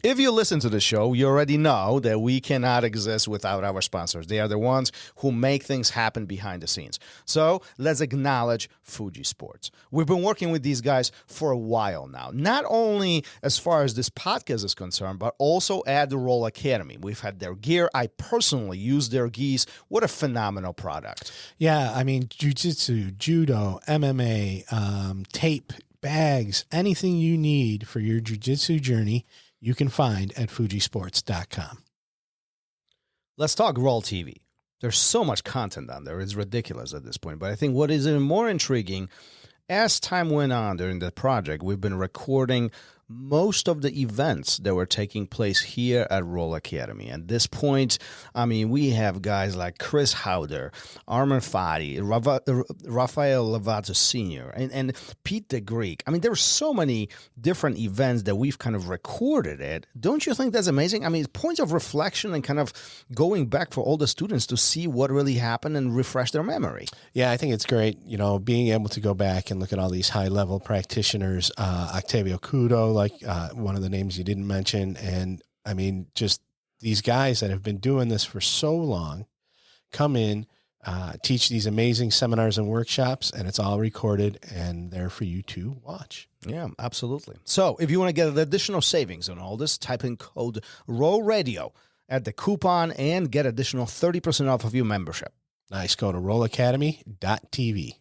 If you listen to the show, you already know that we cannot exist without our sponsors. They are the ones who make things happen behind the scenes. So let's acknowledge Fuji Sports. We've been working with these guys for a while now, not only as far as this podcast is concerned, but also at the RŌL Academy. We've had their gear. I personally use their gis. What a phenomenal product. Yeah, I mean, jiu-jitsu, judo, MMA, tape, bags, anything you need for your jiu-jitsu journey, you can find at fujisports.com. Let's talk RŌL TV. There's so much content on there. It's ridiculous at this point. But I think what is even more intriguing, as time went on during the project, we've been recording most of the events that were taking place here at RŌL Academy. At this point, I mean, we have guys like Chris Howder, Armor Fati, Rafael Lovato Sr., and Pete the Greek. I mean, there were so many different events that we've kind of recorded it. Don't you think that's amazing? I mean, points of reflection and kind of going back for all the students to see what really happened and refresh their memory. Yeah, I think it's great, you know, being able to go back and look at all these high-level practitioners, Octavio Cudo, like one of the names you didn't mention. And I mean, just these guys that have been doing this for so long come in, teach these amazing seminars and workshops, and it's all recorded and there for you to watch. Yeah, absolutely. So if you want to get additional savings on all this, type in code RŌL Radio at the coupon and get additional 30% off of your membership. Nice. Go to rolacademy.tv.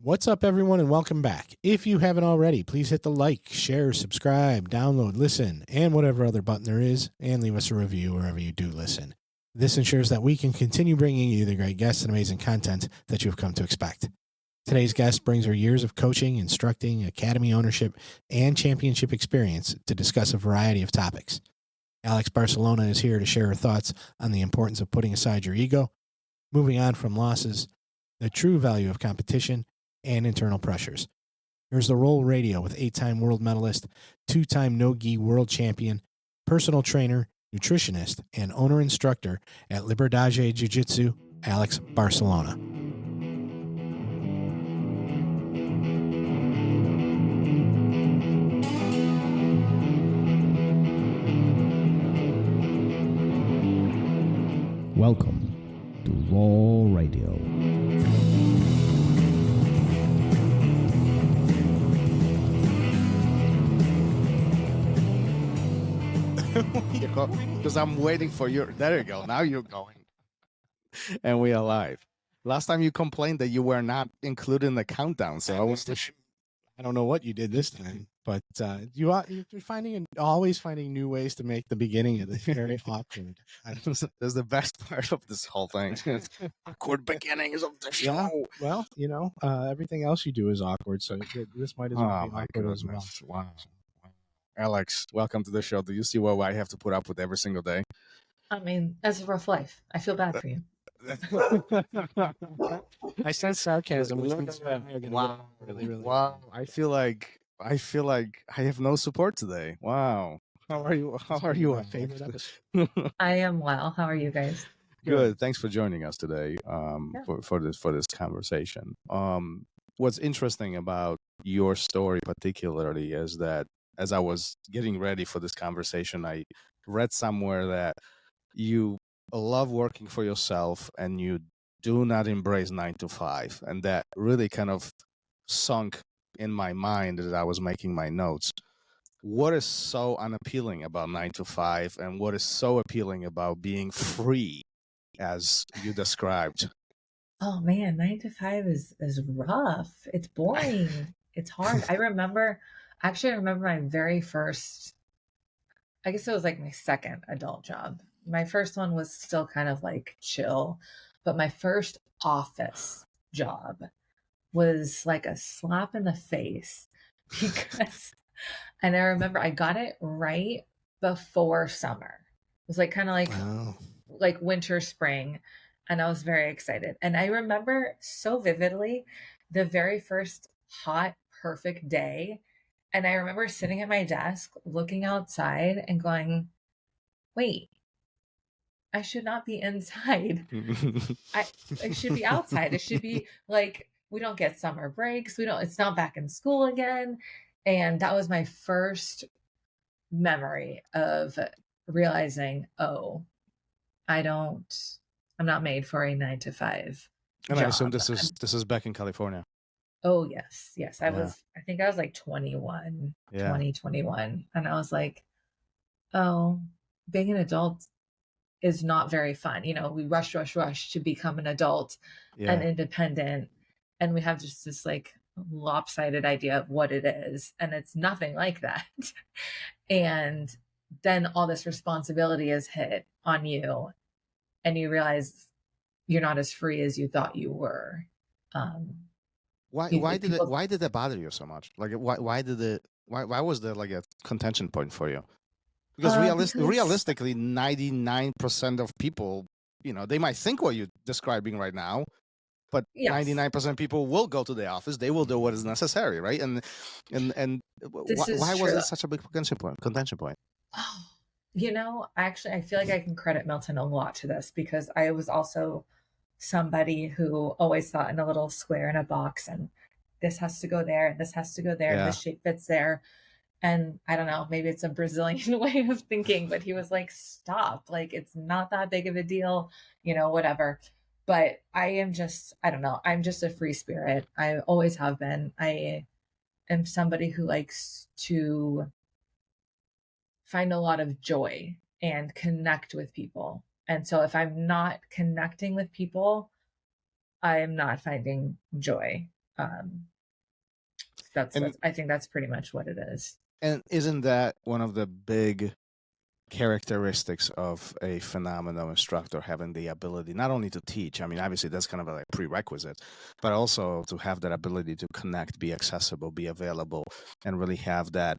What's up, everyone, and welcome back. If you haven't already, please hit the like, share, subscribe, download, listen, and whatever other button there is, and leave us a review wherever you do listen. This ensures that we can continue bringing you the great guests and amazing content that you've come to expect. Today's guest brings her years of coaching, instructing, academy ownership, and championship experience to discuss a variety of topics. Alex Barcelona is here to share her thoughts on the importance of putting aside your ego, moving on from losses, the true value of competition, and internal pressures. Here's the RŌL Radio with 8-time world medalist, 2-time NoGi world champion, personal trainer, nutritionist, and owner-instructor at Liberdadgee Jiu-Jitsu, Alex Barcelona. Welcome to RŌL Radio. Because I'm waiting for your... There you go. Now you're going. And we are live. Last time you complained that you were not included in the countdown, so I don't know what you did this time, but you're always finding new ways to make the beginning of this very awkward. That's the best part of this whole thing. Awkward beginnings of the show. Yeah, well, you know, everything else you do is awkward, so this might as well be awkward as well. Wow. Alex, welcome to the show. Do you see what I have to put up with every single day? I mean, that's a rough life. I feel bad for you. I sense sarcasm. Wow. Wow. I feel like I have no support today. Wow. How are you? How are you? My favorite episode. I am well. How are you guys? Good. Thanks for joining us today. For this conversation. What's interesting about your story particularly is that as I was getting ready for this conversation, I read somewhere that you love working for yourself and you do not embrace 9 to 5. And that really kind of sunk in my mind as I was making my notes. What is so unappealing about 9 to 5 and what is so appealing about being free as you described? Oh man, 9 to 5 is rough. It's boring. It's hard. I remember my very first, I guess it was like my second adult job. My first one was still kind of like chill, but my first office job was like a slap in the face because, and I remember I got it right before summer. It was like kind of like winter, spring, and I was very excited. And I remember so vividly the very first hot, perfect day. And I remember sitting at my desk, looking outside and going, wait, I should not be inside. I should be outside. It should be like, we don't get summer breaks. It's not back in school again. And that was my first memory of realizing, oh, I'm not made for a 9 to 5 And job. I assume this is back in California. Oh, yes. I think I was like 21, Yeah. 2021. And I was like, oh, being an adult is not very fun. You know, we rush to become an adult and independent. And we have just this like lopsided idea of what it is. And it's nothing like that. And then all this responsibility is hit on you. And you realize you're not as free as you thought you were. Why did that bother you so much? Like why was there like a contention point for you? Because realistically, 99% of people, you know, they might think what you're describing right now, but 99% of people will go to the office. They will do what is necessary, right? And why was it such a big contention point? Oh, you know, actually, I feel like I can credit Milton a lot to this because I was also somebody who always thought in a little square in a box, and this has to go there, this has to go there, this shape fits there. And I don't know, maybe it's a Brazilian way of thinking, but he was like, stop, like, it's not that big of a deal, you know, whatever. But I don't know, I'm just a free spirit. I always have been. I am somebody who likes to find a lot of joy and connect with people. And so if I'm not connecting with people, I am not finding joy. I think that's pretty much what it is. And isn't that one of the big characteristics of a phenomenal instructor, having the ability not only to teach, I mean, obviously that's kind of a prerequisite, but also to have that ability to connect, be accessible, be available, and really have that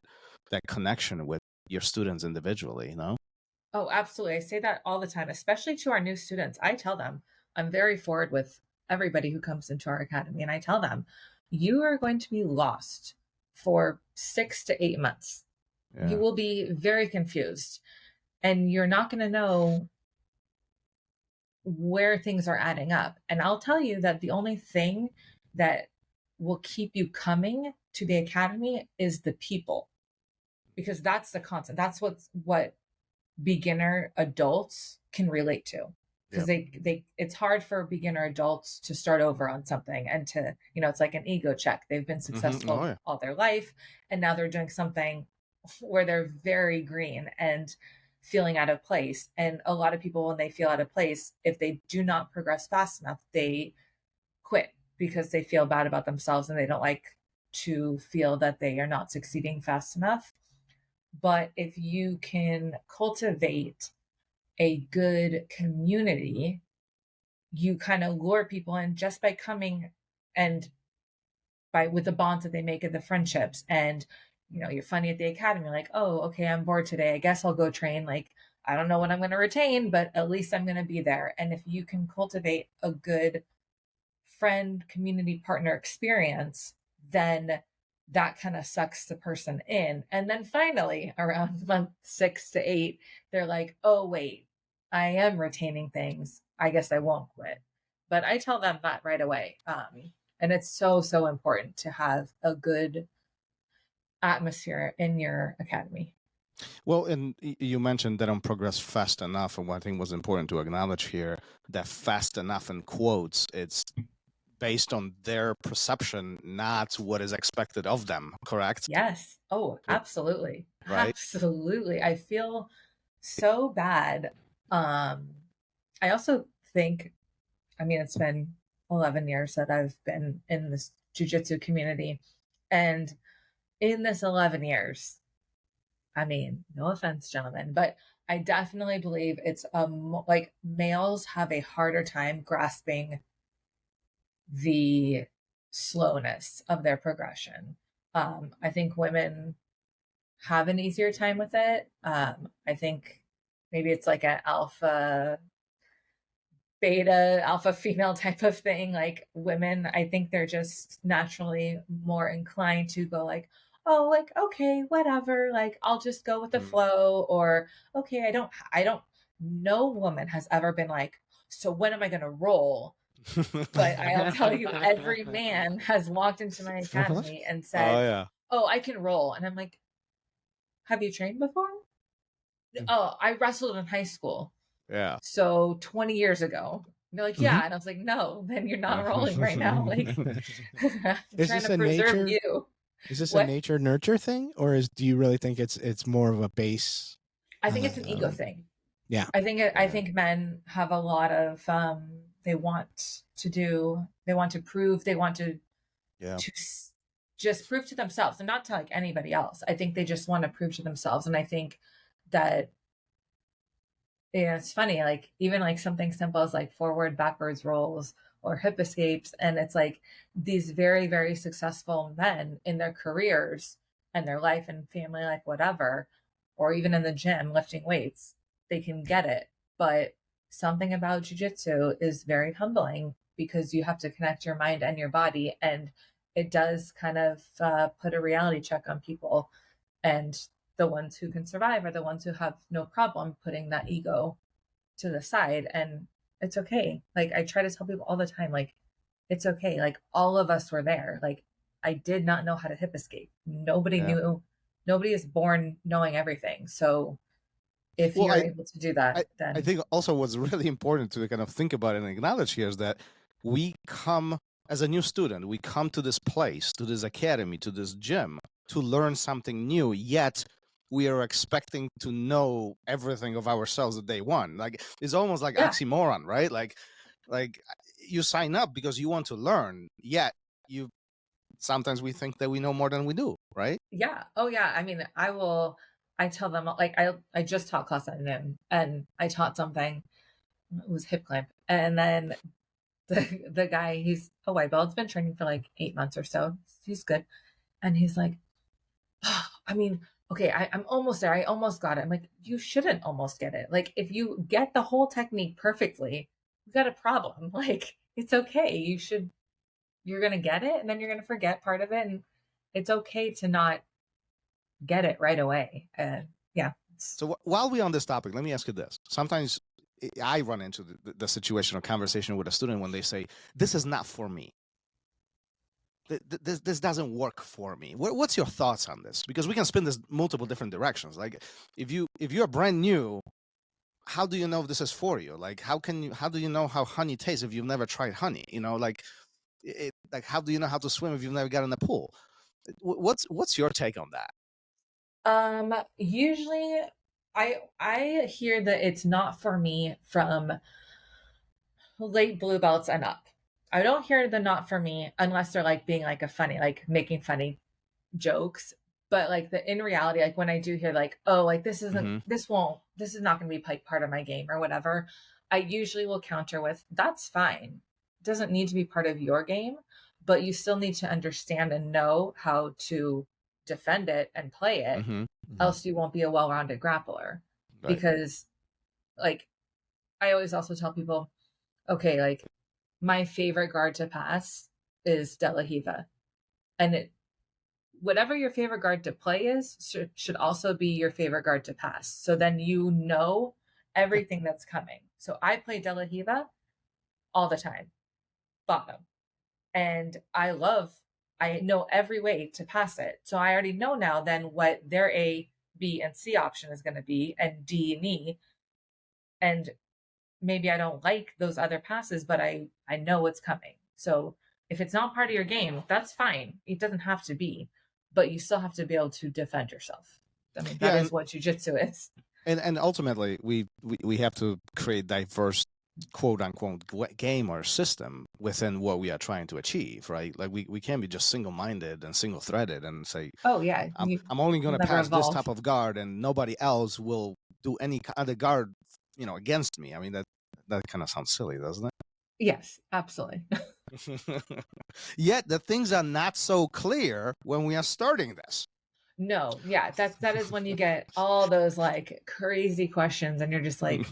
connection with your students individually, you know? Oh, absolutely. I say that all the time, especially to our new students. I tell them, I'm very forward with everybody who comes into our academy, and I tell them, you are going to be lost for 6 to 8 months. Yeah. You will be very confused, and you're not going to know where things are adding up. And I'll tell you that the only thing that will keep you coming to the academy is the people, because that's the constant. That's what beginner adults can relate to, because it's hard for beginner adults to start over on something and to, you know, it's like an ego check. They've been successful all their life, and now they're doing something where they're very green and feeling out of place. And a lot of people, when they feel out of place, if they do not progress fast enough, they quit because they feel bad about themselves and they don't like to feel that they are not succeeding fast enough. But if you can cultivate a good community, you kind of lure people in just by coming and with the bonds that they make and the friendships. And, you know, you're funny at the academy, like, oh, okay, I'm bored today, I guess I'll go train. Like, I don't know what I'm going to retain, but at least I'm going to be there. And if you can cultivate a good friend, community, partner experience, then that kind of sucks the person in. And then finally, around month 6 to 8, they're like, oh, wait, I am retaining things. I guess I won't quit. But I tell them that right away. And it's so, so important to have a good atmosphere in your academy. Well, and you mentioned they don't progress fast enough. And one thing was important to acknowledge here, that fast enough in quotes, it's based on their perception, not what is expected of them, correct? Yes. Oh, absolutely. Right. Absolutely. I feel so bad. I also think, I mean, it's been 11 years that I've been in this jiu-jitsu community. And in this 11 years, I mean, no offense, gentlemen, but I definitely believe it's like males have a harder time grasping the slowness of their progression. I think women have an easier time with it. I think maybe it's like an alpha beta, alpha female type of thing. Like women, I think they're just naturally more inclined to go like, oh, like, okay, whatever. Like, I'll just go with the flow, or, okay, I don't, no woman has ever been like, so when am I going to roll? But I'll tell you, every man has walked into my academy and said, oh, I can roll. And I'm like, have you trained before? Oh, I wrestled in high school. Yeah. So 20 years ago. And they're like, yeah. And I was like, no, then you're not rolling right now. Like, I'm Is trying this to a preserve nature? you. Is this What? a nature nurture thing, or do you really think it's more of a base? I think it's an ego thing. Yeah. I think men have a lot of they want to prove, they want to just prove to themselves and not to like anybody else. I think they just want to prove to themselves. And I think that it's funny, like even like something simple as like forward, backwards rolls or hip escapes. And it's like these very, very successful men in their careers and their life and family life, whatever, or even in the gym lifting weights, they can get it. But something about jiu-jitsu is very humbling because you have to connect your mind and your body. And it does kind of put a reality check on people. And the ones who can survive are the ones who have no problem putting that ego to the side. And it's okay. Like I try to tell people all the time, like, it's okay. Like all of us were there. Like I did not know how to hip escape. Nobody knew. Nobody is born knowing everything. So if you're able to do that, then I think also what's really important to kind of think about and acknowledge here is that we come as a new student, we come to this place, to this academy, to this gym to learn something new, yet we are expecting to know everything of ourselves at day one. Like it's almost like oxymoron, right? Like you sign up because you want to learn, yet sometimes we think that we know more than we do, right? Yeah. Oh yeah. I mean, I tell them like, I just taught class at noon and I taught something, it was hip clamp. And then the guy, he's a white belt, has been training for like 8 months or so. He's good. And he's like, oh, I mean, okay, I'm almost there. I almost got it. I'm like, you shouldn't almost get it. Like if you get the whole technique perfectly, you got a problem. Like it's okay. You're going to get it and then you're going to forget part of it. And it's okay to not get it right away. Yeah. So while we're on this topic, let me ask you this. Sometimes I run into the situation or conversation with a student when they say, this is not for me. This doesn't work for me. What's your thoughts on this? Because we can spin this multiple different directions. Like if you're brand new, how do you know if this is for you? Like how do you know how honey tastes if you've never tried honey? You know, like how do you know how to swim if you've never got in the pool? What's your take on that? Usually I hear that it's not for me from late blue belts and up. I don't hear the not for me unless they're like being like like making funny jokes. But like in reality, like when I do hear like, oh, like this isn't, this is not going to be like part of my game or whatever, I usually will counter with, that's fine. It doesn't need to be part of your game, but you still need to understand and know how to defend it and play it. Else you won't be a well-rounded grappler. Right. Because like, I always also tell people, okay, like my favorite guard to pass is De La Riva. And whatever your favorite guard to play is should also be your favorite guard to pass. So then you know everything that's coming. So I play De La Riva all the time, bottom. And I know every way to pass it. So I already know now then what their A, B, and C option is going to be, and D and E. And maybe I don't like those other passes, but I know what's coming. So if it's not part of your game, that's fine. It doesn't have to be, but you still have to be able to defend yourself. I mean, that is what jiu-jitsu is. And ultimately, we have to create diverse, quote unquote, game or system within what we are trying to achieve, right? Like we can't be just single-minded and single-threaded and say, oh yeah, I'm only going to pass this type of guard and nobody else will do any other guard, against me. I mean, that kind of sounds silly, doesn't it? Yes, absolutely. Yet the things are not so clear when we are starting this. No, yeah, that is when you get all those like crazy questions and you're just like,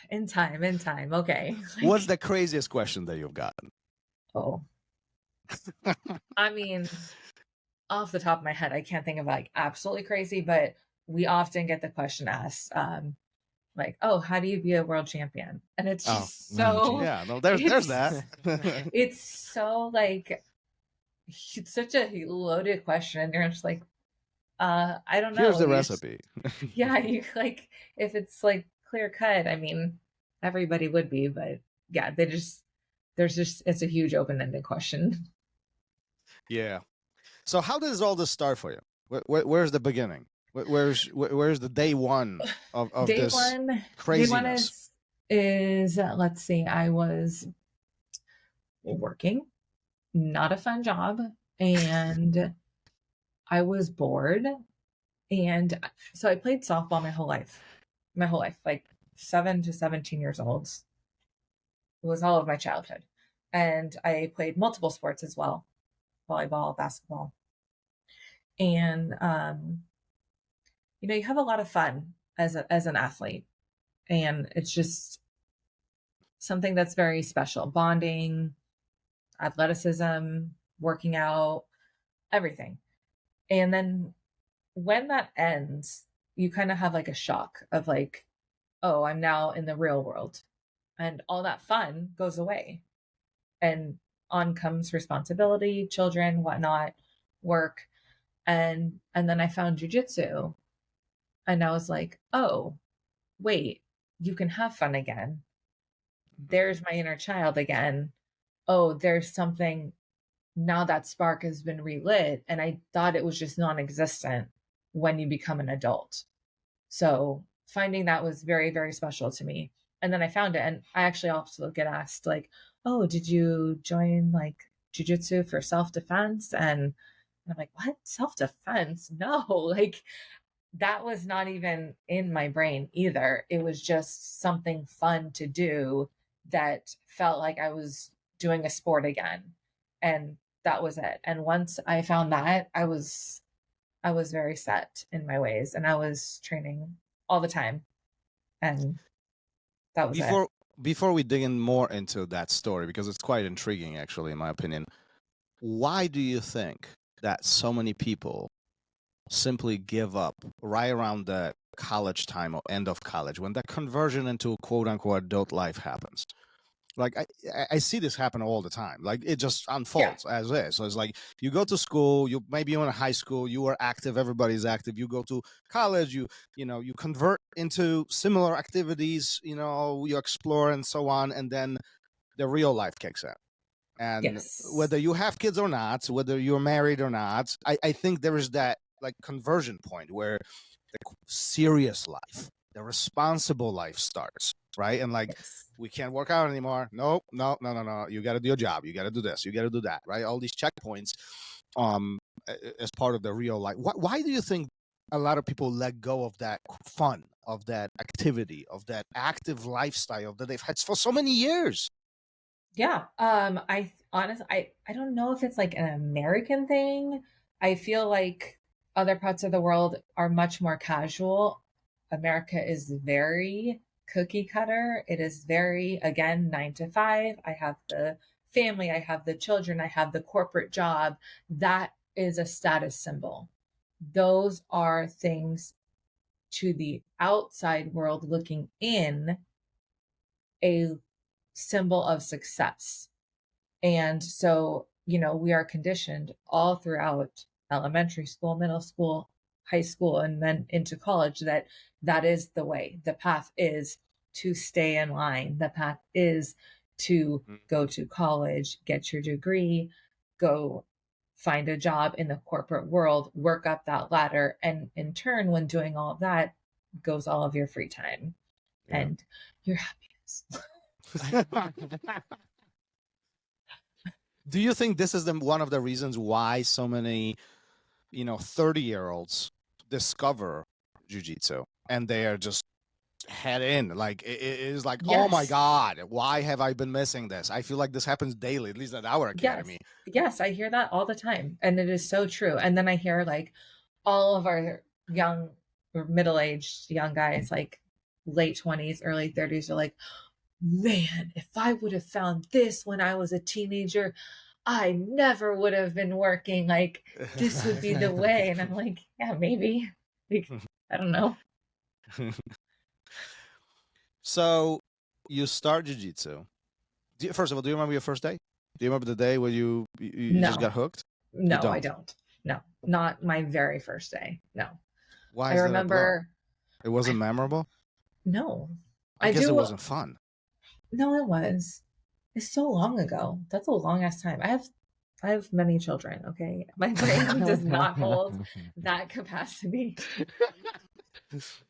in time, okay. What's the craziest question that you've gotten? Oh, I mean, off the top of my head, I can't think of like absolutely crazy, but we often get the question asked, like, oh, how do you be a world champion? And it's just there's that. It's so like, it's such a loaded question. And you're just like, I don't know. Here's the You recipe. yeah, you like if it's like clear cut, I mean, everybody would be, but yeah, it's a huge open-ended question. Yeah. So how does all this start for you? Where's the beginning? Where's the day one of Day this one, day one craziness? is let's see, I was working, not a fun job, and I was bored. And so I played softball my whole life, like 7 to 17 years old. It was all of my childhood. And I played multiple sports as well, volleyball, basketball. And, you have a lot of fun as an athlete. And it's just something that's very special. Bonding, athleticism, working out, everything. And then when that ends, you kind of have like a shock of like, oh, I'm now in the real world. And all that fun goes away. And on comes responsibility, children, whatnot, work. And then I found jujitsu. And I was like, oh, wait, you can have fun again. There's my inner child again. Oh, there's something now that spark has been relit. And I thought it was just non-existent when you become an adult. So finding that was very, very special to me. And then I found it. And I actually also get asked like, oh, did you join like jujitsu for self-defense? And I'm like, what? Self-defense? No, like that was not even in my brain either. It was just something fun to do that felt like I was doing a sport again. And that was it. And once I found that, I was very set in my ways and I was training all the time. And that was it. Before we dig in more into that story, because it's quite intriguing, actually, in my opinion, why do you think that so many people simply give up right around the college time or end of college when that conversion into quote unquote adult life happens? Like I see this happen all the time. Like it just unfolds as is. So it's like you go to school, you maybe you're in high school, you are active, everybody's active. You go to college, you convert into similar activities, you explore and so on, and then the real life kicks in. And whether you have kids or not, whether you're married or not, I think there is that like conversion point where the serious life, the responsible life starts, right? And like we can't work out anymore. No. You got to do your job. You got to do this. You got to do that, right? All these checkpoints, as part of the real life. Why do you think a lot of people let go of that fun, of that activity, of that active lifestyle that they've had for so many years? Yeah. I honestly, I don't know if it's like an American thing. I feel like other parts of the world are much more casual. America is very cookie cutter. It is very, again, 9 to 5. I have the family, I have the children, I have the corporate job. That is a status symbol. Those are things to the outside world looking in, a symbol of success. And so, we are conditioned all throughout elementary school, middle school, high school, and then into college that is the way. The path is to stay in line. The path is to go to college, get your degree, go find a job in the corporate world, work up that ladder. And in turn, when doing all of that, goes all of your free time and your happiness. Do you think this is one of the reasons why so many 30-year-olds discover jiu-jitsu and they are just head in? Like it is like, oh my God, why have I been missing this? I feel like this happens daily, at least at our academy. Yes, I hear that all the time. And it is so true. And then I hear like all of our young or middle-aged young guys, like late 20s, early 30s, are like, man, if I would have found this when I was a teenager, I never would have been working. Like, this would be the way. And I'm like, yeah, maybe. Like, I don't know. So you start jiu-jitsu. First of all, do you remember your first day? Do you remember the day where you No. just got hooked? No, I don't. No, not my very first day. No. Why I is that a remember. blow? It wasn't memorable? No. I guess it do. wasn't fun. No, it was. It's so long ago. That's a long ass time. I have many children, okay? My brain does not hold that capacity.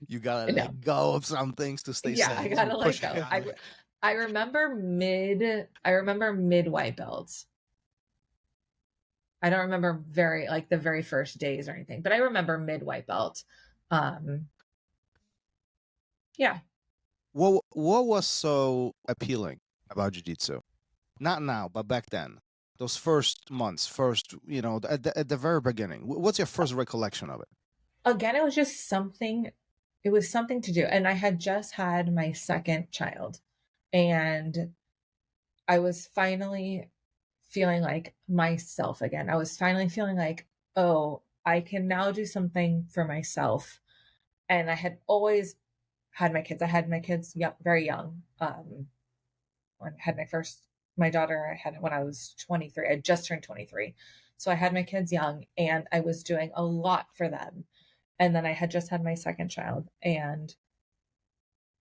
You gotta No. let go of some things to stay Yeah, sane. I gotta let Push go. it. I remember mid white belts. I don't remember the very first days or anything, but I remember mid white belt. Yeah. What was so appealing about jiu-jitsu? Not now, but back then. Those first months, at the very beginning. What's your first recollection of it? Again, it was just something. It was something to do, and I had just had my second child, and I was finally feeling like myself again. I was finally feeling like, oh, I can now do something for myself. And I had always had my kids. I had my kids very young. I had my daughter, I had when I was 23. I just turned 23. So I had my kids young and I was doing a lot for them. And then I had just had my second child. And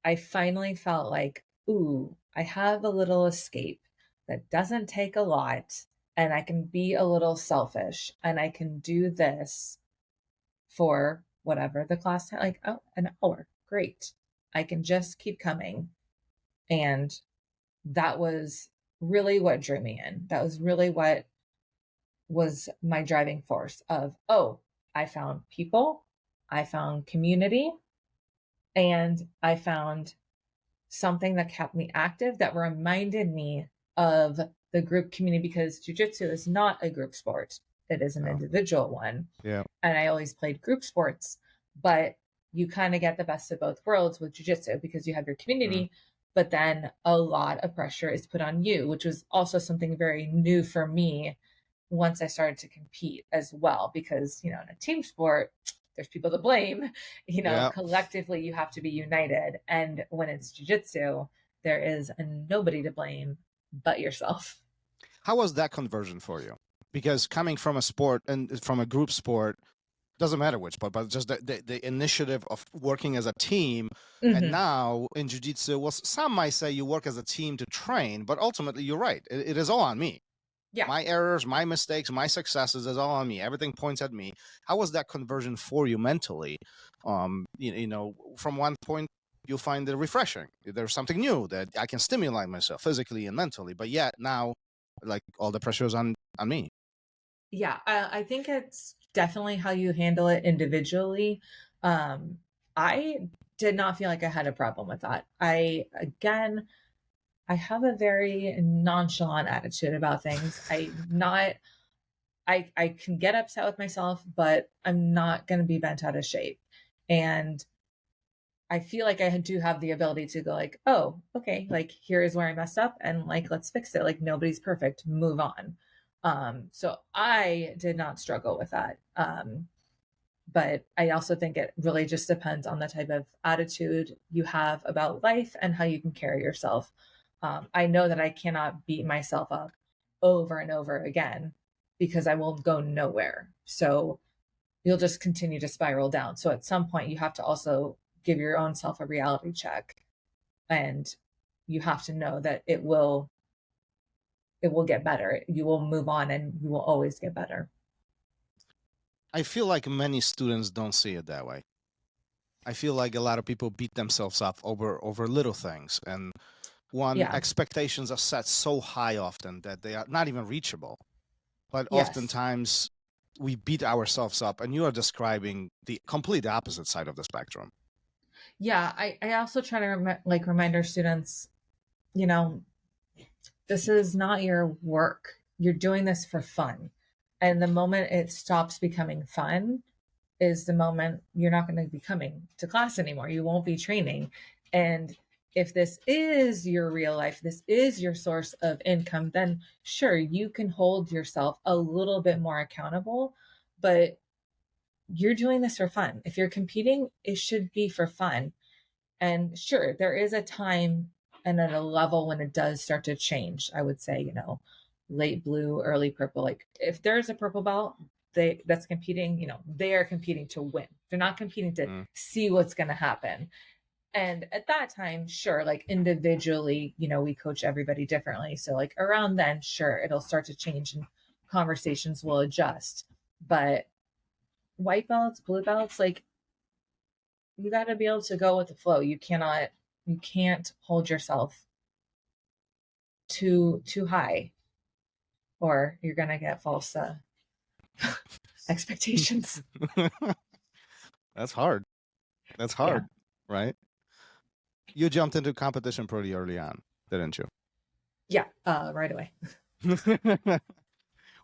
I finally felt like, ooh, I have a little escape that doesn't take a lot. And I can be a little selfish and I can do this for whatever the class time, like, oh, an hour. Great. I can just keep coming. And that was really what drew me in. That was really what was my driving force of, oh, I found people, I found community, and I found something that kept me active, that reminded me of the group community, because jiu-jitsu is not a group sport. It is an individual one. Yeah. And I always played group sports, but you kind of get the best of both worlds with jiu-jitsu because you have your community, but then a lot of pressure is put on you, which was also something very new for me once I started to compete as well, because, in a team sport, there's people to blame, collectively you have to be united. And when it's jiu-jitsu, there is nobody to blame but yourself. How was that conversion for you? Because coming from a sport and from a group sport, doesn't matter which sport, but just the initiative of working as a team. And now in jiu-jitsu, some might say you work as a team to train, but ultimately you're right. It is all on me. Yeah. My errors, my mistakes, my successes is all on me. Everything points at me. How was that conversion for you mentally? From one point, you'll find it refreshing. There's something new that I can stimulate myself physically and mentally. But yet now, like, all the pressure is on me. Yeah, I think it's definitely how you handle it individually. I did not feel like I had a problem with that. I have a very nonchalant attitude about things. I can get upset with myself, but I'm not going to be bent out of shape. And I feel like I do have the ability to go like, oh, okay, like here is where I messed up and like, let's fix it. Like nobody's perfect, move on. So I did not struggle with that. But I also think it really just depends on the type of attitude you have about life and how you can carry yourself. I know that I cannot beat myself up over and over again because I will go nowhere. So you'll just continue to spiral down. So at some point you have to also give your own self a reality check, and you have to know that it will get better. You will move on and you will always get better. I feel like many students don't see it that way. I feel like a lot of people beat themselves up over little things, and expectations are set so high often that they are not even reachable. But oftentimes we beat ourselves up, and you are describing the complete opposite side of the spectrum. Yeah, I also try to remind our students, this is not your work. You're doing this for fun. And the moment it stops becoming fun is the moment you're not going to be coming to class anymore. You won't be training. And if this is your real life, this is your source of income, then sure, you can hold yourself a little bit more accountable, but you're doing this for fun. If you're competing, it should be for fun. And sure, there is a time and at a level when it does start to change. I would say, late blue, early purple. Like if there's a purple belt, that's competing, they are competing to win. They're not competing to see what's going to happen. And at that time, sure, like individually, we coach everybody differently. So like around then, sure, it'll start to change and conversations will adjust. But white belts, blue belts, like you got to be able to go with the flow. You can't hold yourself too high, or you're going to get false expectations. That's hard. Right? You jumped into competition pretty early on, didn't you? Yeah, right away.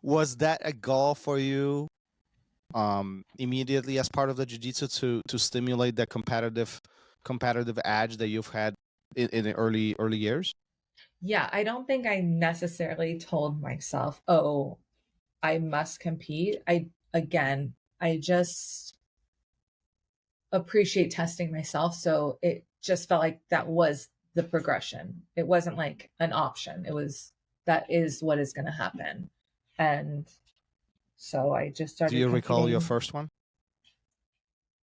Was that a goal for you immediately as part of the jiu-jitsu to stimulate that competitive edge that you've had in the early years? Yeah, I don't think I necessarily told myself, oh, I must compete. I just appreciate testing myself. So it just felt like that was the progression. It wasn't like an option. That is what is going to happen. And so I just started. Do you competing. recall your first one?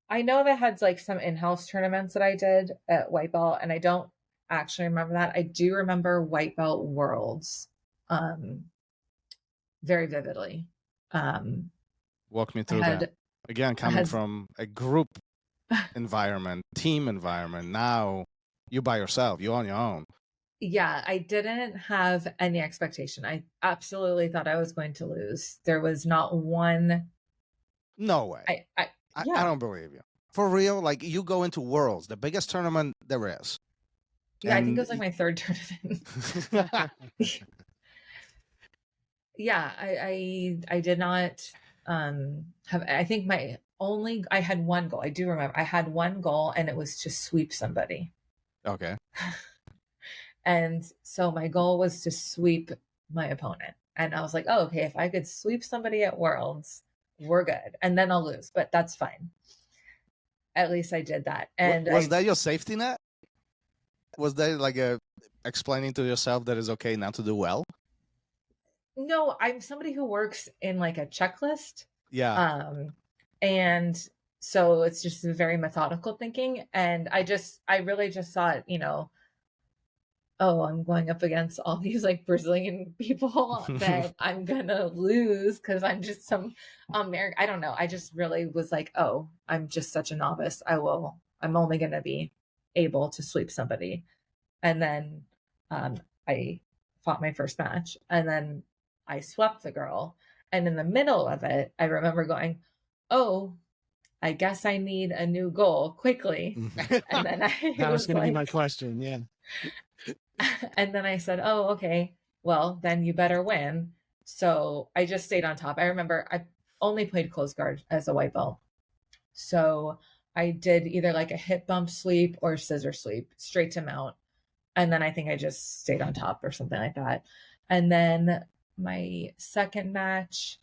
I know they had like some in-house tournaments that I did at white belt, and I don't actually remember that. I do remember white belt worlds very vividly. Walk me through that. Again, coming from a group environment, team environment, now you're by yourself, you're on your own. Yeah, I didn't have any expectation. I absolutely thought I was going to lose. There was not one. No way. I don't believe you. For real, like you go into Worlds, the biggest tournament there is. Yeah, I think it was like my third tournament. Yeah, I did not have, I think I had one goal. I do remember I had one goal, and it was to sweep somebody. Okay. And so my goal was to sweep my opponent. And I was like, oh, okay, if I could sweep somebody at Worlds, we're good. And then I'll lose, but that's fine. At least I did that. And was that your safety net? Was that like explaining to yourself that it's okay not to do well? No, I'm somebody who works in like a checklist. Yeah. And so it's just a very methodical thinking. And I really just thought, oh, I'm going up against all these like Brazilian people that I'm gonna lose because I'm just some American. I don't know. I just really was like, oh, I'm just such a novice. I'm only gonna be able to sweep somebody. And then I fought my first match, and then I swept the girl. And in the middle of it, I remember going, oh, I guess I need a new goal quickly. And then that was going to be my question. Yeah. And then I said, oh, okay, well, then you better win. So I just stayed on top. I remember I only played close guard as a white belt. So I did either like a hip bump sweep or scissor sweep straight to mount. And then I think I just stayed on top or something like that. And then my second match,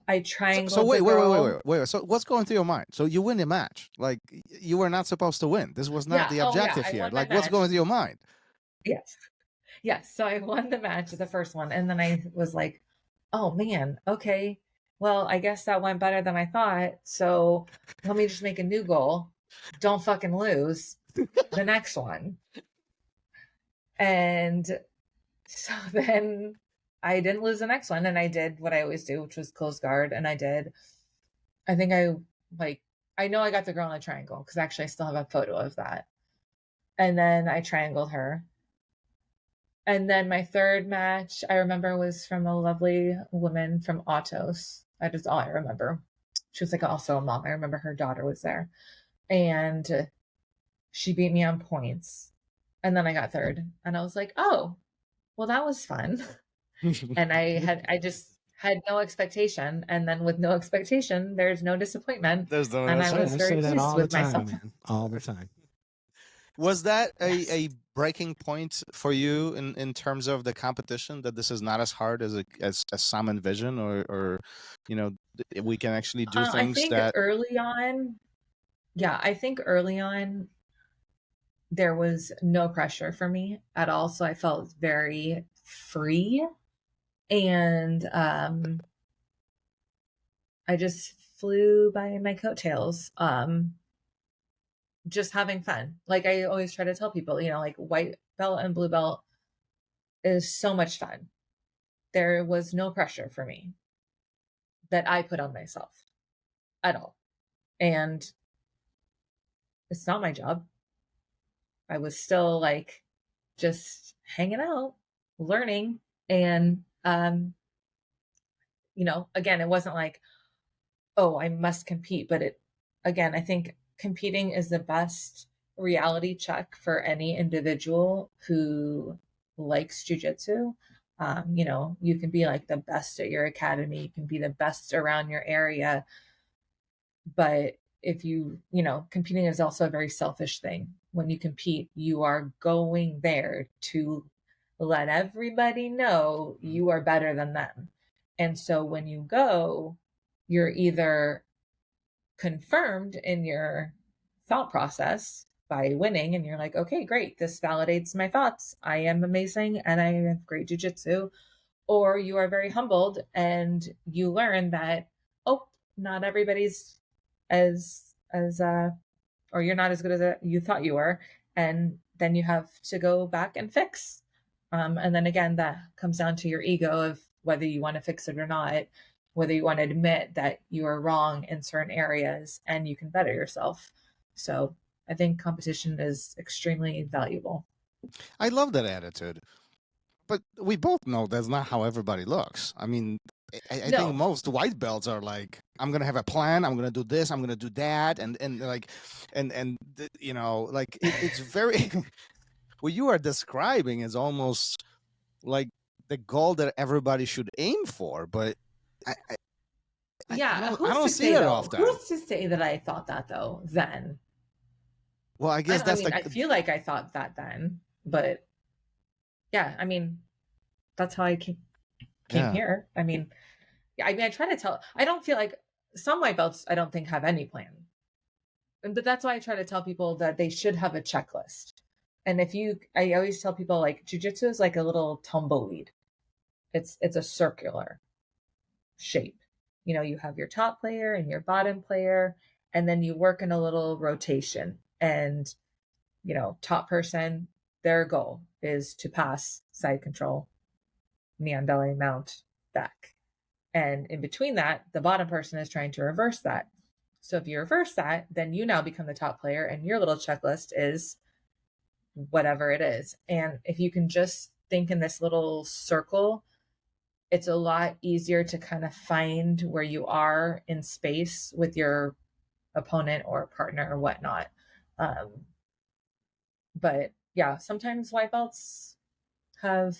I triangled. So wait. So what's going through your mind? So you win the match. Like you were not supposed to win. This was not the objective here. Like what's going through your mind? Yes. So I won the match, the first one. And then I was like, oh man, okay. Well, I guess that went better than I thought. So let me just make a new goal. Don't fucking lose the next one. And so then I didn't lose the next one, and I did what I always do, which was close guard. And I know I got the girl in a triangle, because actually I still have a photo of that. And then I triangled her. And then my third match, I remember, was from a lovely woman from Autos. That is all I remember. She was like also a mom. I remember her daughter was there. And she beat me on points. And then I got third. And I was like, oh, well, that was fun. And I just had no expectation. And then with no expectation, there's no disappointment. There's no and I was very pleased with myself. Man. All the time. Was that a breaking point for you in terms of the competition, that this is not as hard as some envision, or we can actually do things I think that early on, I think early on there was no pressure for me at all. So I felt very free. And I just flew by my coattails, just having fun. Like I always try to tell people, you know, like white belt and blue belt is so much fun. There was no pressure for me that I put on myself at all. And it's not my job. I was still like just hanging out, learning. And, you know, again, it wasn't like, oh, I must compete. But again, I think competing is the best reality check for any individual who likes jujitsu. You know, you can be like the best at your academy, you can be the best around your area. But if you know, competing is also a very selfish thing. When you compete, you are going there to let everybody know you are better than them. And so when you go, you're either confirmed in your thought process by winning, and you're like, okay, great, this validates my thoughts. I am amazing and I have great jujitsu. Or you are very humbled and you learn that, oh, not everybody's as or you're not as good as you thought you were, and then you have to go back and fix. And then again, that comes down to your ego of whether you want to fix it or not, whether you want to admit that you are wrong in certain areas and you can better yourself. So I think competition is extremely valuable. I love that attitude. But we both know that's not how everybody looks. I mean, I No. think most white belts are like, I'm gonna have a plan. I'm gonna do this. I'm gonna do that, and like, and you know, like it's very. What you are describing is almost like the goal that everybody should aim for. But yeah, I don't see that often. Who's to say that I thought that though? Then. Well, I guess I feel like I thought that then, but yeah, I mean, that's how I came here. I mean, I try to tell, I don't feel like some white belts, I don't think have any plan. But that's why I try to tell people that they should have a checklist. And I always tell people like jujitsu is like a little tumbleweed. It's a circular shape. You know, you have your top player and your bottom player, and then you work in a little rotation. And, you know, top person, their goal is to pass, side control, knee on belly, mount, back. And in between that, the bottom person is trying to reverse that. So if you reverse that, then you now become the top player and your little checklist is whatever it is. And if you can just think in this little circle, it's a lot easier to kind of find where you are in space with your opponent or partner or whatnot. But yeah, sometimes white belts have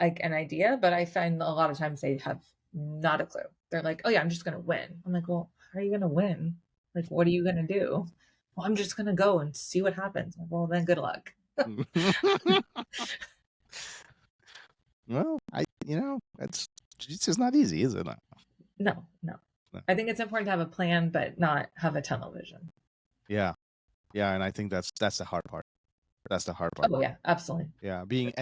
like an idea, but I find a lot of times they have not a clue. They're like, oh yeah, I'm just going to win. I'm like, well, how are you going to win? Like, what are you going to do? Well, I'm just going to go and see what happens. Well, then good luck. Well, jiu-jitsu is not easy, is it? No. I think it's important to have a plan, but not have a tunnel vision. Yeah, and I think that's the hard part. That's the hard part. Oh yeah, absolutely. Yeah, being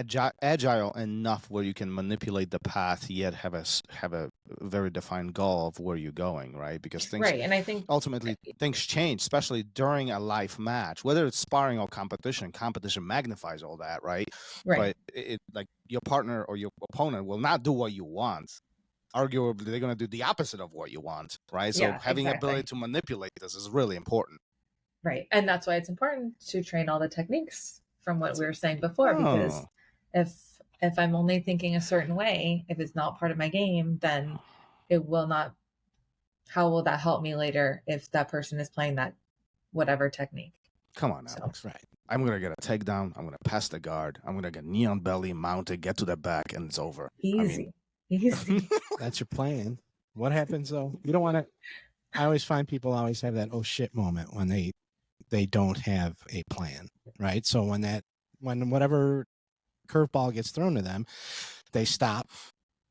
agile enough where you can manipulate the path, yet have a very defined goal of where you're going, right? Because things, right, and I think ultimately things change, especially during a live match, whether it's sparring or competition. Competition magnifies all that, right? Right. But like your partner or your opponent will not do what you want. Arguably, they're going to do the opposite of what you want, right? So having ability to manipulate this is really important. Right. And that's why it's important to train all the techniques from what we were saying before, because if I'm only thinking a certain way, if it's not part of my game, then it will not, how will that help me later if that person is playing that whatever technique? Come on, Alex. Right. I'm going to get a takedown. I'm going to pass the guard. I'm going to get knee on belly, mounted, get to the back, and it's over. Easy. That's your plan. What happens though? You don't want to, I always find people always have that oh shit moment when they don't have a plan, right? So when whatever curveball gets thrown to them, they stop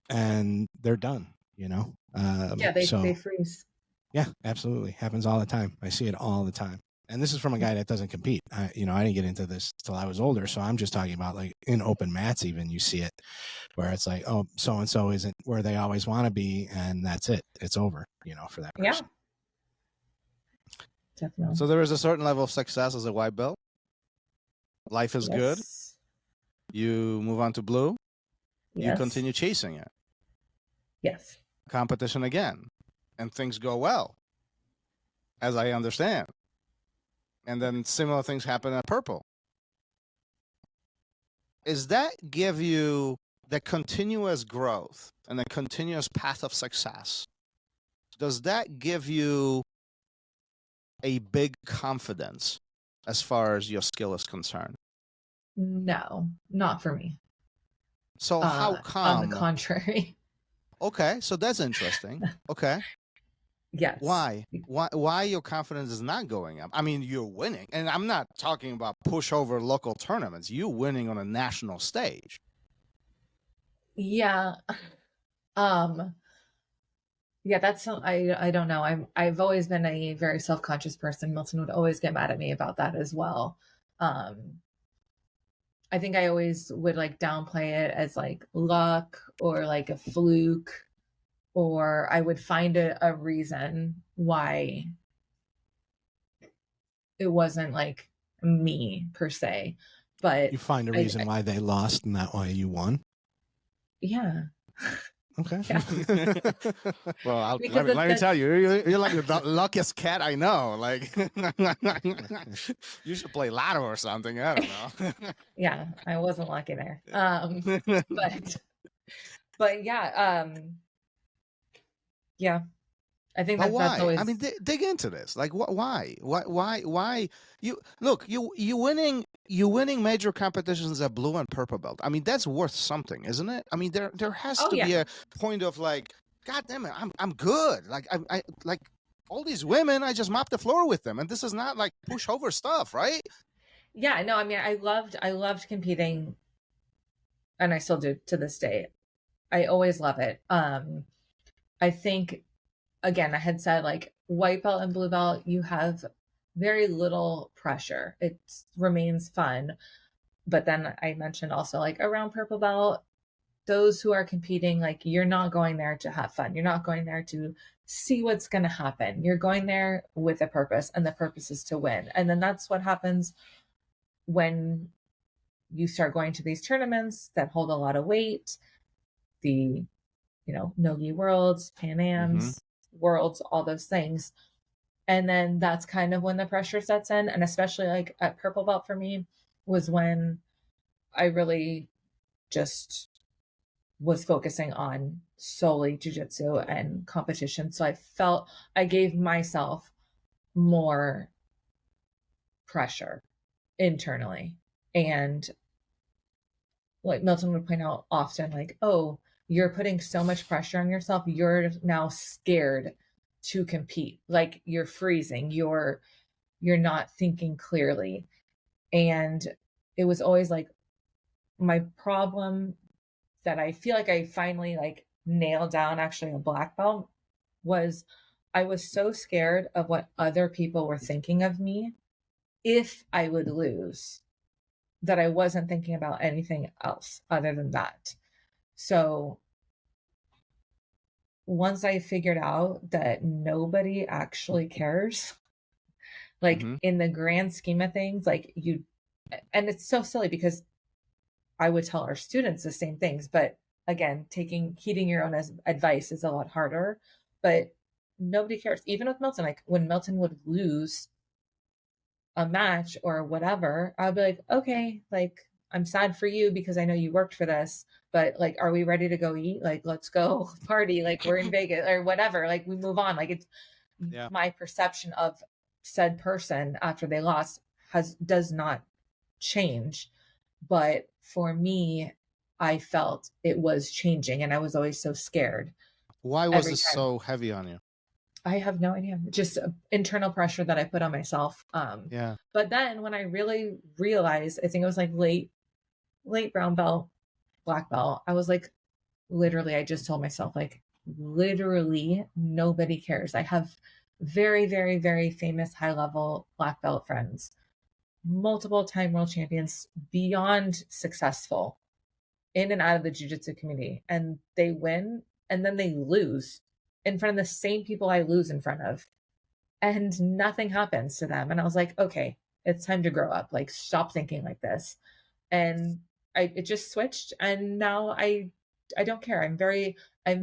and they're done, you know? They freeze. Yeah, absolutely. Happens all the time. I see it all the time. And this is from a guy that doesn't compete. I didn't get into this till I was older. So I'm just talking about like in open mats, even you see it where it's like, oh, so-and-so isn't where they always want to be. And that's it. It's over, for that person. Yeah. Definitely. So there is a certain level of success as a white belt. Life is good. You move on to blue. You continue chasing it. Yes. Competition again. And things go well, as I understand. And then similar things happen at purple. Is that give you the continuous growth and the continuous path of success? Does that give you a big confidence as far as your skill is concerned? No, not for me. So how come? On the contrary. Okay, so that's interesting. Okay. Yes. Why your confidence is not going up? I mean, you're winning. And I'm not talking about pushover local tournaments. You're winning on a national stage. Yeah. Yeah, that's, I don't know. I've always been a very self-conscious person. Milton would always get mad at me about that as well. I think I always would like downplay it as like luck or like a fluke, or I would find a reason why it wasn't like me per se. But you find a reason why they lost and not why you won. Yeah. Okay. Yeah. Well, let me tell you, you're like the luckiest cat I know. Like, you should play lotto or something. I don't know. Yeah, I wasn't lucky there. But yeah, yeah. I think but why? that's always. I mean, dig into this. Like, why? You look, you winning major competitions at blue and purple belt. I mean, that's worth something, isn't it? I mean, there has to be a point of like, God damn it, I'm good. Like I like all these women, I just mop the floor with them, and this is not like pushover stuff, right? Yeah, no, I mean, I loved competing, and I still do to this day. I always love it. I think, again, I had said like white belt and blue belt, you have very little pressure. It remains fun. But then I mentioned also like around purple belt, those who are competing, like you're not going there to have fun. You're not going there to see what's going to happen. You're going there with a purpose, and the purpose is to win. And then that's what happens when you start going to these tournaments that hold a lot of weight, the, NoGi Worlds, Pan Am's, Worlds, all those things. And then that's kind of when the pressure sets in. And especially like at purple belt for me was when I really just was focusing on solely jiu-jitsu and competition. So I felt I gave myself more pressure internally. And like Milton would point out often, like, oh, you're putting so much pressure on yourself. You're now scared to compete. Like you're freezing. You're not thinking clearly. And it was always like my problem that I feel like I finally like nailed down actually a black belt was I was so scared of what other people were thinking of me if I would lose that I wasn't thinking about anything else other than that. So once I figured out that nobody actually cares, like in the grand scheme of things, like and it's so silly because I would tell our students the same things, but again, heeding your own advice is a lot harder, but nobody cares. Even with Milton, like when Milton would lose a match or whatever, I'd be like, okay, like I'm sad for you because I know you worked for this, but like, are we ready to go eat? Like, let's go party. Like we're in Vegas or whatever. Like we move on. Like it's my perception of said person after they lost does not change. But for me, I felt it was changing and I was always so scared. Why was this so heavy on you? I have no idea. Just internal pressure that I put on myself. But then when I really realized, I think it was like late brown belt, black belt, I was like, literally, I just told myself like, literally nobody cares. I have very, very, very famous high level black belt friends, multiple time world champions, beyond successful in and out of the jiu-jitsu community, and they win and then they lose in front of the same people I lose in front of, and nothing happens to them. And I was like, okay, it's time to grow up. Like, stop thinking like this. And it just switched, and now I don't care. I'm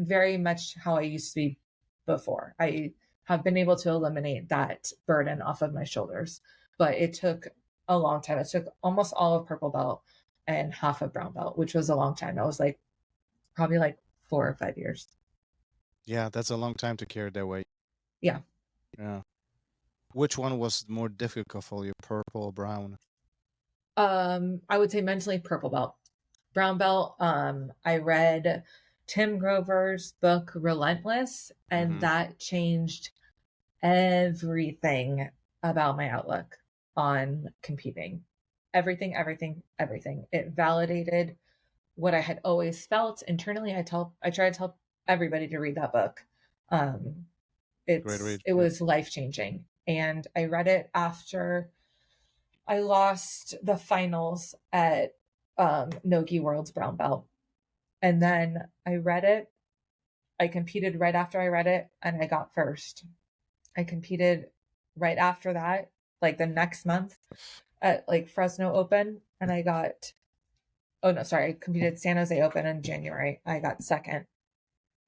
very much how I used to be before. I have been able to eliminate that burden off of my shoulders, but it took a long time. It took almost all of purple belt and half of brown belt, which was a long time. I was like probably like 4 or 5 years. Yeah, that's a long time to carry that weight. Yeah. Yeah. Which one was more difficult for you, purple or brown? I would say mentally purple belt. Brown belt, I read Tim Grover's book Relentless, and that changed everything about my outlook on competing. Everything. It validated what I had always felt internally. I try to tell everybody to read that book. Great read. It was life-changing. And I read it after I lost the finals at NoGi World's brown belt. And then I read it. I competed right after I read it, and I got first. I competed right after that, like the next month at like Fresno Open, and I competed San Jose Open in January. I got second.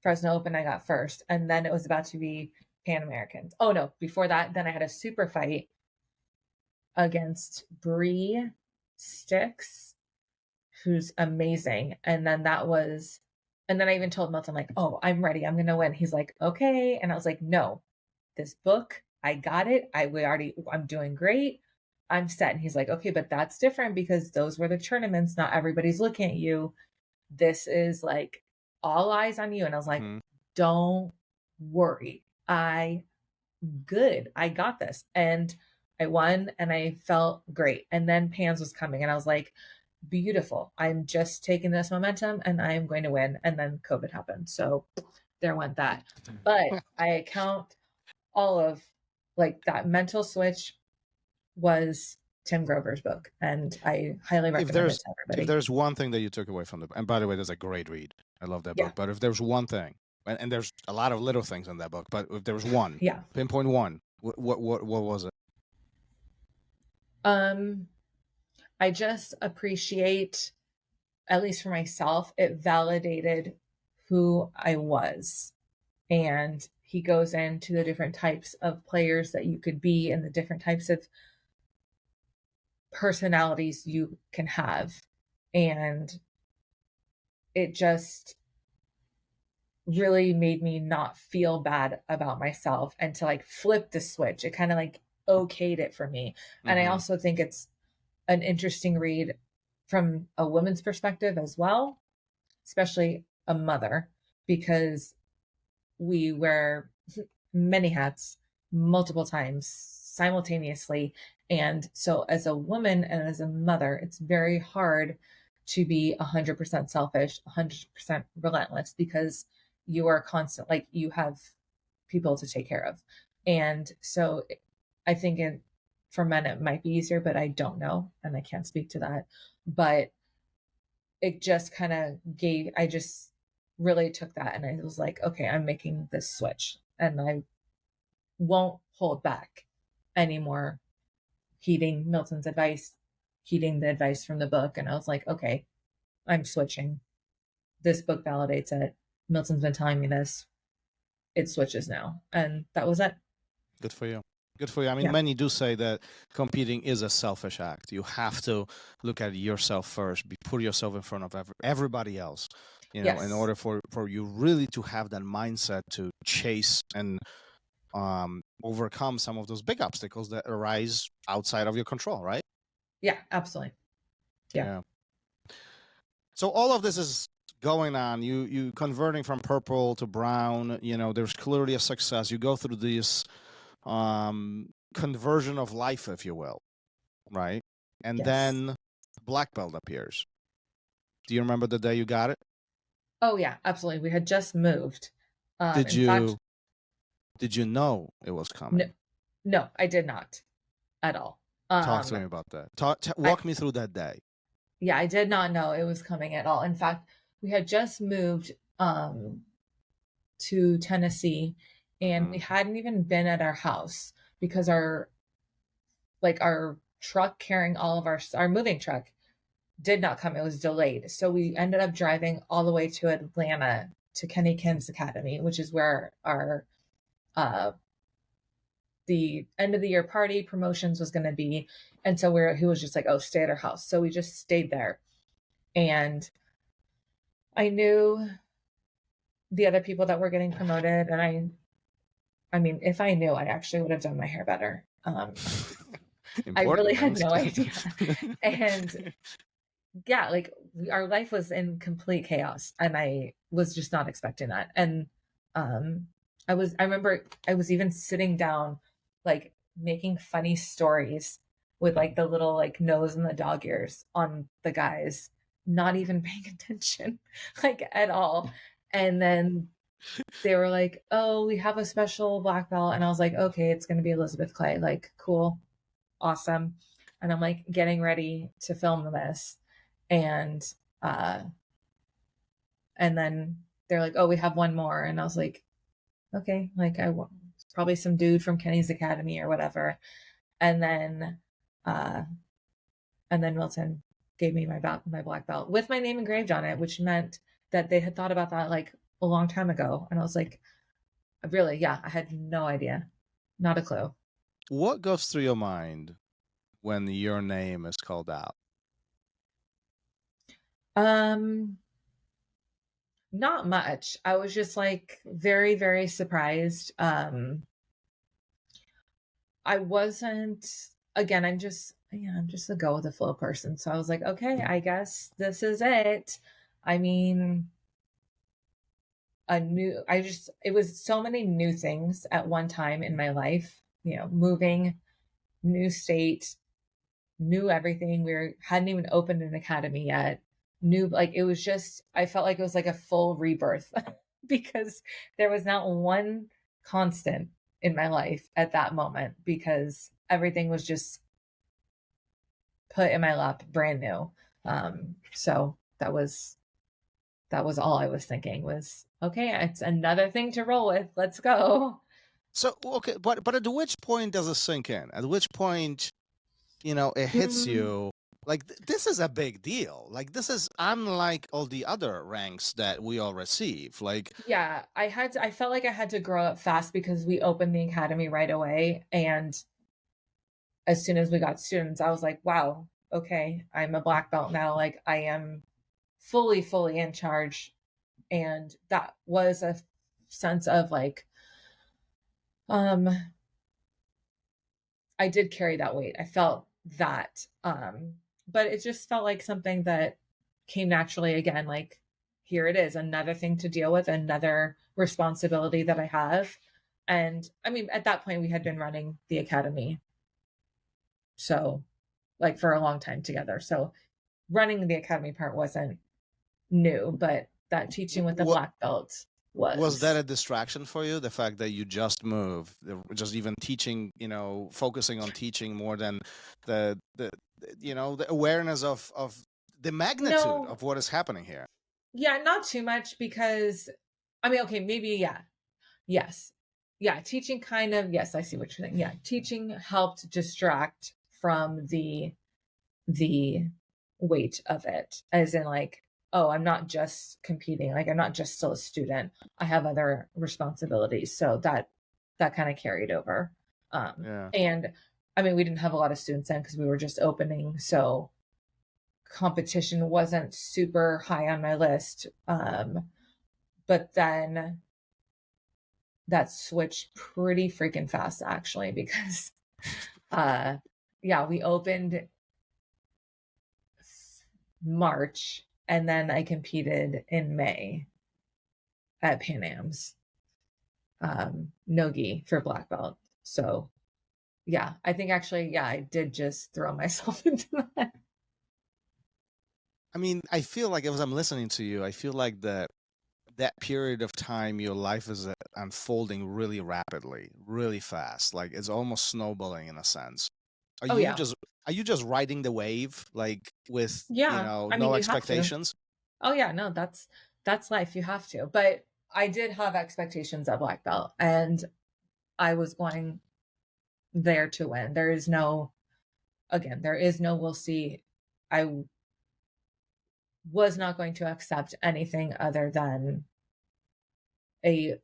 Fresno Open, I got first. And then it was about to be Pan Americans. Oh no, before that, then I had a super fight against Bree Sticks, who's amazing. And then I even told Milton, like, oh, I'm ready. I'm going to win. He's like, okay. And I was like, no, this book, I got it. I'm doing great. I'm set. And he's like, okay, but that's different because those were the tournaments. Not everybody's looking at you. This is like all eyes on you. And I was like, don't worry. Good. I got this. And I won and I felt great. And then Pans was coming and I was like, beautiful. I'm just taking this momentum and I'm going to win. And then COVID happened. So there went that. But I account all of like that mental switch was Tim Grover's book. And I highly recommend it to everybody. If there's one thing that you took away from and by the way, that's a great read. I love that book. But if there's one thing, and there's a lot of little things in that book, but if there was one, pinpoint one, what was it? I just appreciate, at least for myself, it validated who I was. And he goes into the different types of players that you could be and the different types of personalities you can have. And it just really made me not feel bad about myself and to like flip the switch. It kind of like okayed it for me. And I also think it's an interesting read from a woman's perspective as well, especially a mother, because we wear many hats multiple times simultaneously. And so as a woman and as a mother, it's very hard to be 100% selfish, 100% relentless, because you are constant, like you have people to take care of. And so I think for men, it might be easier, but I don't know. And I can't speak to that, but it just kind of I just really took that. And I was like, okay, I'm making this switch and I won't hold back anymore, heeding Milton's advice, heeding the advice from the book. And I was like, okay, I'm switching. This book validates it. Milton's been telling me this. It switches now. And that was it. Good for you. Good for you. I mean, many do say that competing is a selfish act. You have to look at yourself first, put yourself in front of everybody else, you know, in order for you really to have that mindset to chase and overcome some of those big obstacles that arise outside of your control, right? Yeah, absolutely. Yeah. So all of this is going on. You converting from purple to brown, you know, there's clearly a success. You go through this conversion of life, if you will, right? And then black belt appears. Do you remember the day you got it? Oh yeah, absolutely. We had just moved. Did you Did you know it was coming? No, I did not at all. Talk to me about that. Walk me through that day. Yeah, I did not know it was coming at all. In fact, we had just moved to Tennessee, and we hadn't even been at our house because our truck carrying all of our moving truck did not come. It was delayed. So we ended up driving all the way to Atlanta to Kenny Kim's Academy, which is where our the end of the year party promotions was going to be. And so he was just like, oh, stay at our house. So we just stayed there. And I knew the other people that were getting promoted. And I mean, if I knew, I actually would have done my hair better. I really had no idea. And yeah, like our life was in complete chaos, and I was just not expecting that. And I remember I was even sitting down, like making funny stories with like the little like nose and the dog ears on the guys, not even paying attention like at all. And then they were like, oh, we have a special black belt. And I was like, okay, it's going to be Elizabeth Clay. Like, cool. Awesome. And I'm like getting ready to film this. And then they're like, oh, we have one more. And I was like, okay, like probably some dude from Kenny's Academy or whatever. And then Milton gave me my black belt with my name engraved on it, which meant that they had thought about that like a long time ago. And I was like, really? Yeah, I had no idea. Not a clue. What goes through your mind when your name is called out? Not much. I was just like very, very surprised. I wasn't, again, I'm just a go with the flow person. So I was like, okay, I guess this is it. I mean, it was so many new things at one time in my life, moving, new state, new everything. Hadn't even opened an academy yet. It was just, I felt like it was like a full rebirth because there was not one constant in my life at that moment because everything was just put in my lap brand new. So that was all I was thinking was, okay, it's another thing to roll with. Let's go. So, okay, but at which point does it sink in? At which point, it hits you? Like, this is a big deal. Like, this is unlike all the other ranks that we all receive. Like, yeah, I felt like I had to grow up fast because we opened the academy right away. And as soon as we got students, I was like, wow, okay, I'm a black belt now. Like, I am fully in charge. And that was a sense of like, I did carry that weight. I felt that. But it just felt like something that came naturally again, like, here it is, another thing to deal with, another responsibility that I have. And I mean, at that point we had been running the academy. So like for a long time together. So running the academy part wasn't new, but that teaching with the black belt was. Was that a distraction for you? The fact that you just moved, just even teaching, focusing on teaching more than the awareness of the magnitude of what is happening here. Yeah, not too much because, I mean, okay, maybe, yeah. Yes. Yeah, teaching kind of, yes, I see what you're saying. Yeah, teaching helped distract from the weight of it, as in like, oh, I'm not just competing. Like, I'm not just still a student. I have other responsibilities. So that kind of carried over. And I mean, we didn't have a lot of students in because we were just opening. So competition wasn't super high on my list. But then that switched pretty freaking fast, actually, because, we opened March and then I competed in May at Pan Am's, NoGi for black belt. So yeah, I think actually, I did just throw myself into that. I mean, I feel like as I'm listening to you, I feel like the that period of time your life is unfolding really rapidly, really fast. Like it's almost snowballing in a sense. Are Oh you yeah. just are you just riding the wave like with, Yeah. I mean, no you have to. expectations? Oh yeah, no, that's life. You have to. But I did have expectations at black belt, and I was going there to win. There is no we'll see. I was not going to accept anything other than a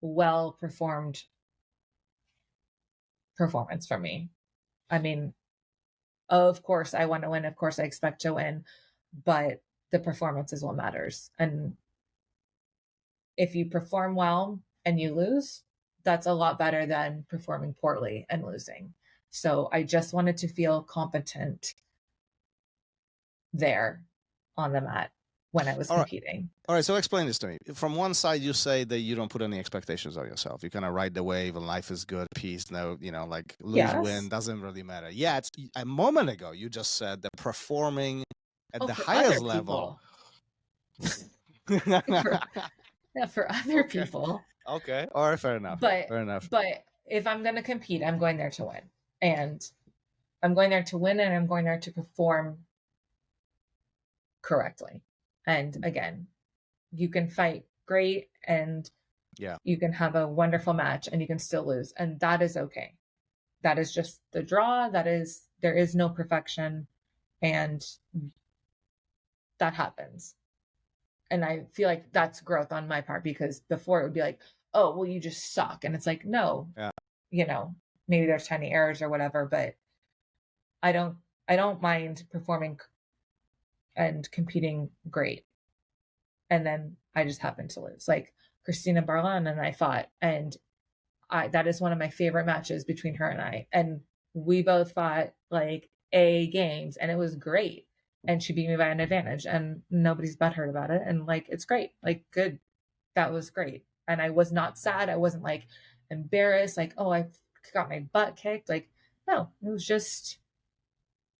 well performed performance from me. I mean, of course I want to win, of course I expect to win, but the performance is what matters. And if you perform well and you lose, that's a lot better than performing poorly and losing. So I just wanted to feel competent there on the mat when I was All right. competing. All right, so explain this to me. From one side, you say that you don't put any expectations on yourself. You kind of ride the wave and life is good, peace, no, like lose, win, doesn't really matter. Yeah, it's a moment ago, you just said that performing at the highest level. For other people. Okay, all right, fair enough. But fair enough. But if I'm going to compete, I'm going there to win. And I'm going there to win, and I'm going there to perform correctly. And again, you can fight great and you can have a wonderful match and you can still lose. And that is okay. That is just the draw. There is no perfection, and that happens. And I feel like that's growth on my part, because before it would be like, oh, well, you just suck. And it's like, no, maybe there's tiny errors or whatever, but I don't mind performing and competing great. And then I just happen to lose. Like Christina Barlan and I fought, and that is one of my favorite matches between her and I. And we both fought like A games, and it was great. And she beat me by an advantage, and nobody's butthurt about it. And like, it's great. Like, good. That was great. And I was not sad. I wasn't like embarrassed. Like, oh, I got my butt kicked. Like, no, it was just,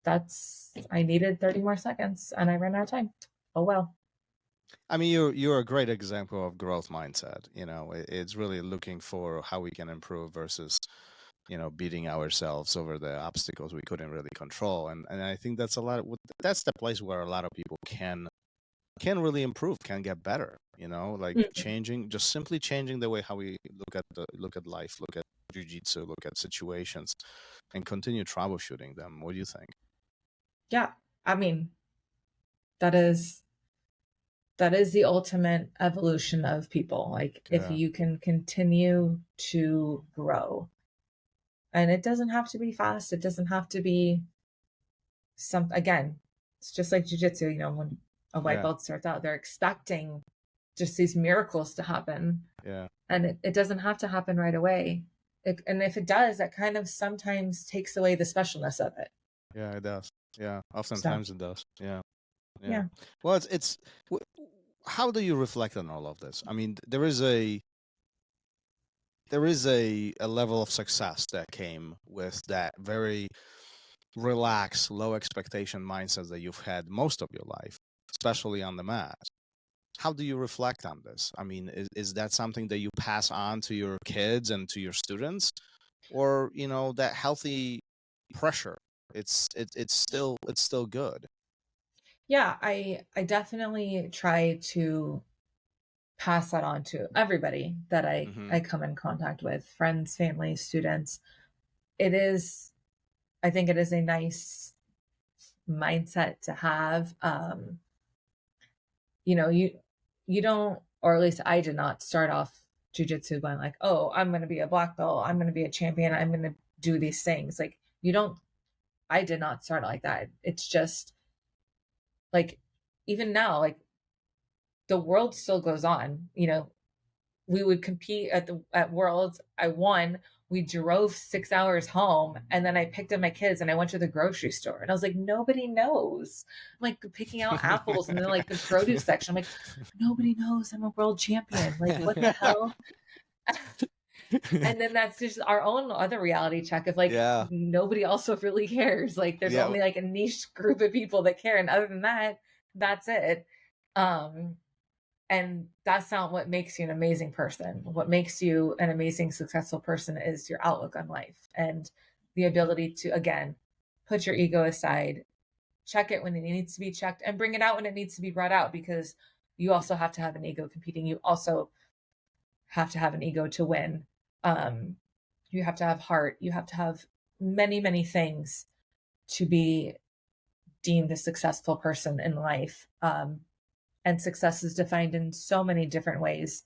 I needed 30 more seconds and I ran out of time. Oh, well. I mean, you're a great example of growth mindset. It's really looking for how we can improve versus, beating ourselves over the obstacles we couldn't really control. And I think that's that's the place where a lot of people can really improve, can get better. Like simply changing the way how we look at life, look at jiu-jitsu, look at situations, and continue troubleshooting them. What do you think? Yeah, I mean, that is the ultimate evolution of people. Like, if you can continue to grow, and it doesn't have to be fast. It doesn't have to be again, it's just like jiu-jitsu, when a white belt starts out, they're expecting just these miracles to happen. Yeah. And it doesn't have to happen right away. And if it does, that kind of sometimes takes away the specialness of it. Yeah, it does. Yeah, oftentimes it does. Yeah. Yeah. Well, it's how do you reflect on all of this? I mean, there is a level of success that came with that very relaxed, low expectation mindset that you've had most of your life, especially on the mat. How do you reflect on this? I mean, is that something that you pass on to your kids and to your students, or that healthy pressure? It's still good. Yeah, I definitely try to pass that on to everybody that I come in contact with, friends, family, students. I think it is a nice mindset to have. You don't, or at least I did not start off jiu-jitsu going like, oh, I'm going to be a black belt, I'm going to be a champion, I'm going to do these things. Like, I did not start like that. It's just like, even now, like, the world still goes on. We would compete at Worlds. I won. We drove 6 hours home, and then I picked up my kids and I went to the grocery store, and I was like, nobody knows. I'm like picking out apples and then like the produce section. I'm like, nobody knows I'm a world champion. Like, what the hell? And then that's just our own other reality check of like, nobody also really cares. Like, there's only like a niche group of people that care, and other than that, that's it. And that's not what makes you an amazing person. What makes you an amazing, successful person is your outlook on life and the ability to, again, put your ego aside, check it when it needs to be checked, and bring it out when it needs to be brought out, because you also have to have an ego competing. You also have to have an ego to win. You have to have heart. You have to have many, many things to be deemed a successful person in life. And success is defined in so many different ways.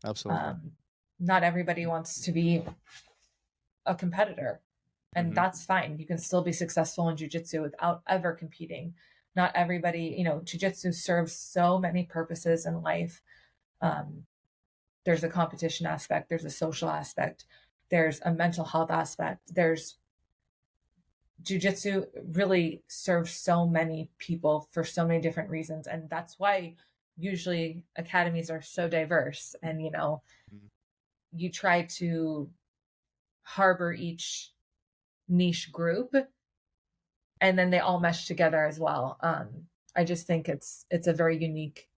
Absolutely. Not everybody wants to be a competitor, and that's fine. You can still be successful in jiu-jitsu without ever competing. Not everybody, jiu-jitsu serves so many purposes in life. There's a competition aspect, there's a social aspect, there's a mental health aspect. Jiu-jitsu really serves so many people for so many different reasons. And that's why usually academies are so diverse. And, you try to harbor each niche group, and then they all mesh together as well. I just think it's a very unique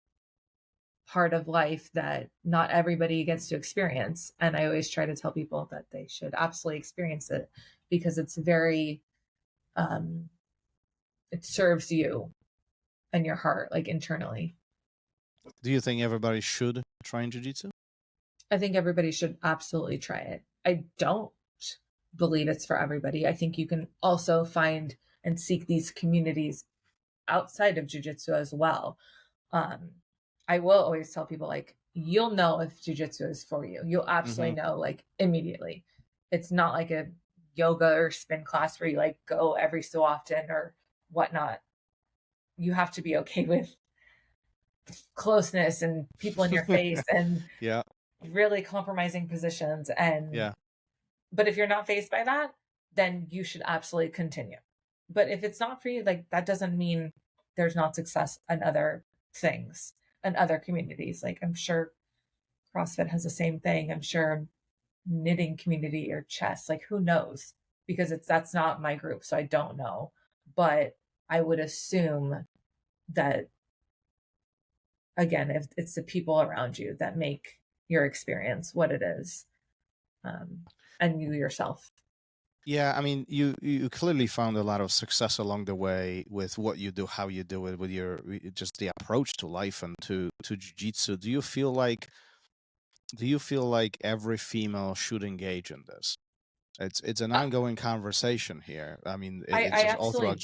part of life that not everybody gets to experience. And I always try to tell people that they should absolutely experience it, because it's very, it serves you and your heart, like internally. Do you think everybody should try in jiu-jitsu? I think everybody should absolutely try it. I don't believe it's for everybody. I think you can also find and seek these communities outside of jiu-jitsu as well. I will always tell people, like, you'll know if jiu-jitsu is for you. You'll absolutely know, like, immediately. It's not like a yoga or spin class where you like go every so often or whatnot. You have to be okay with closeness and people in your face and really compromising positions. And but if you're not faced by that, then you should absolutely continue. But if it's not for you, like, that doesn't mean there's not success in other things and other communities. Like, I'm sure CrossFit has the same thing. I'm sure knitting community or chess, like, who knows? Because that's not my group, so I don't know. But I would assume that, again, if it's the people around you that make your experience what it is, and you yourself. Yeah, I mean, you clearly found a lot of success along the way with what you do, how you do it, with your just the approach to life and to jiu-jitsu. Do you feel like every female should engage in this? It's an ongoing conversation here. I mean, it's just all throughout.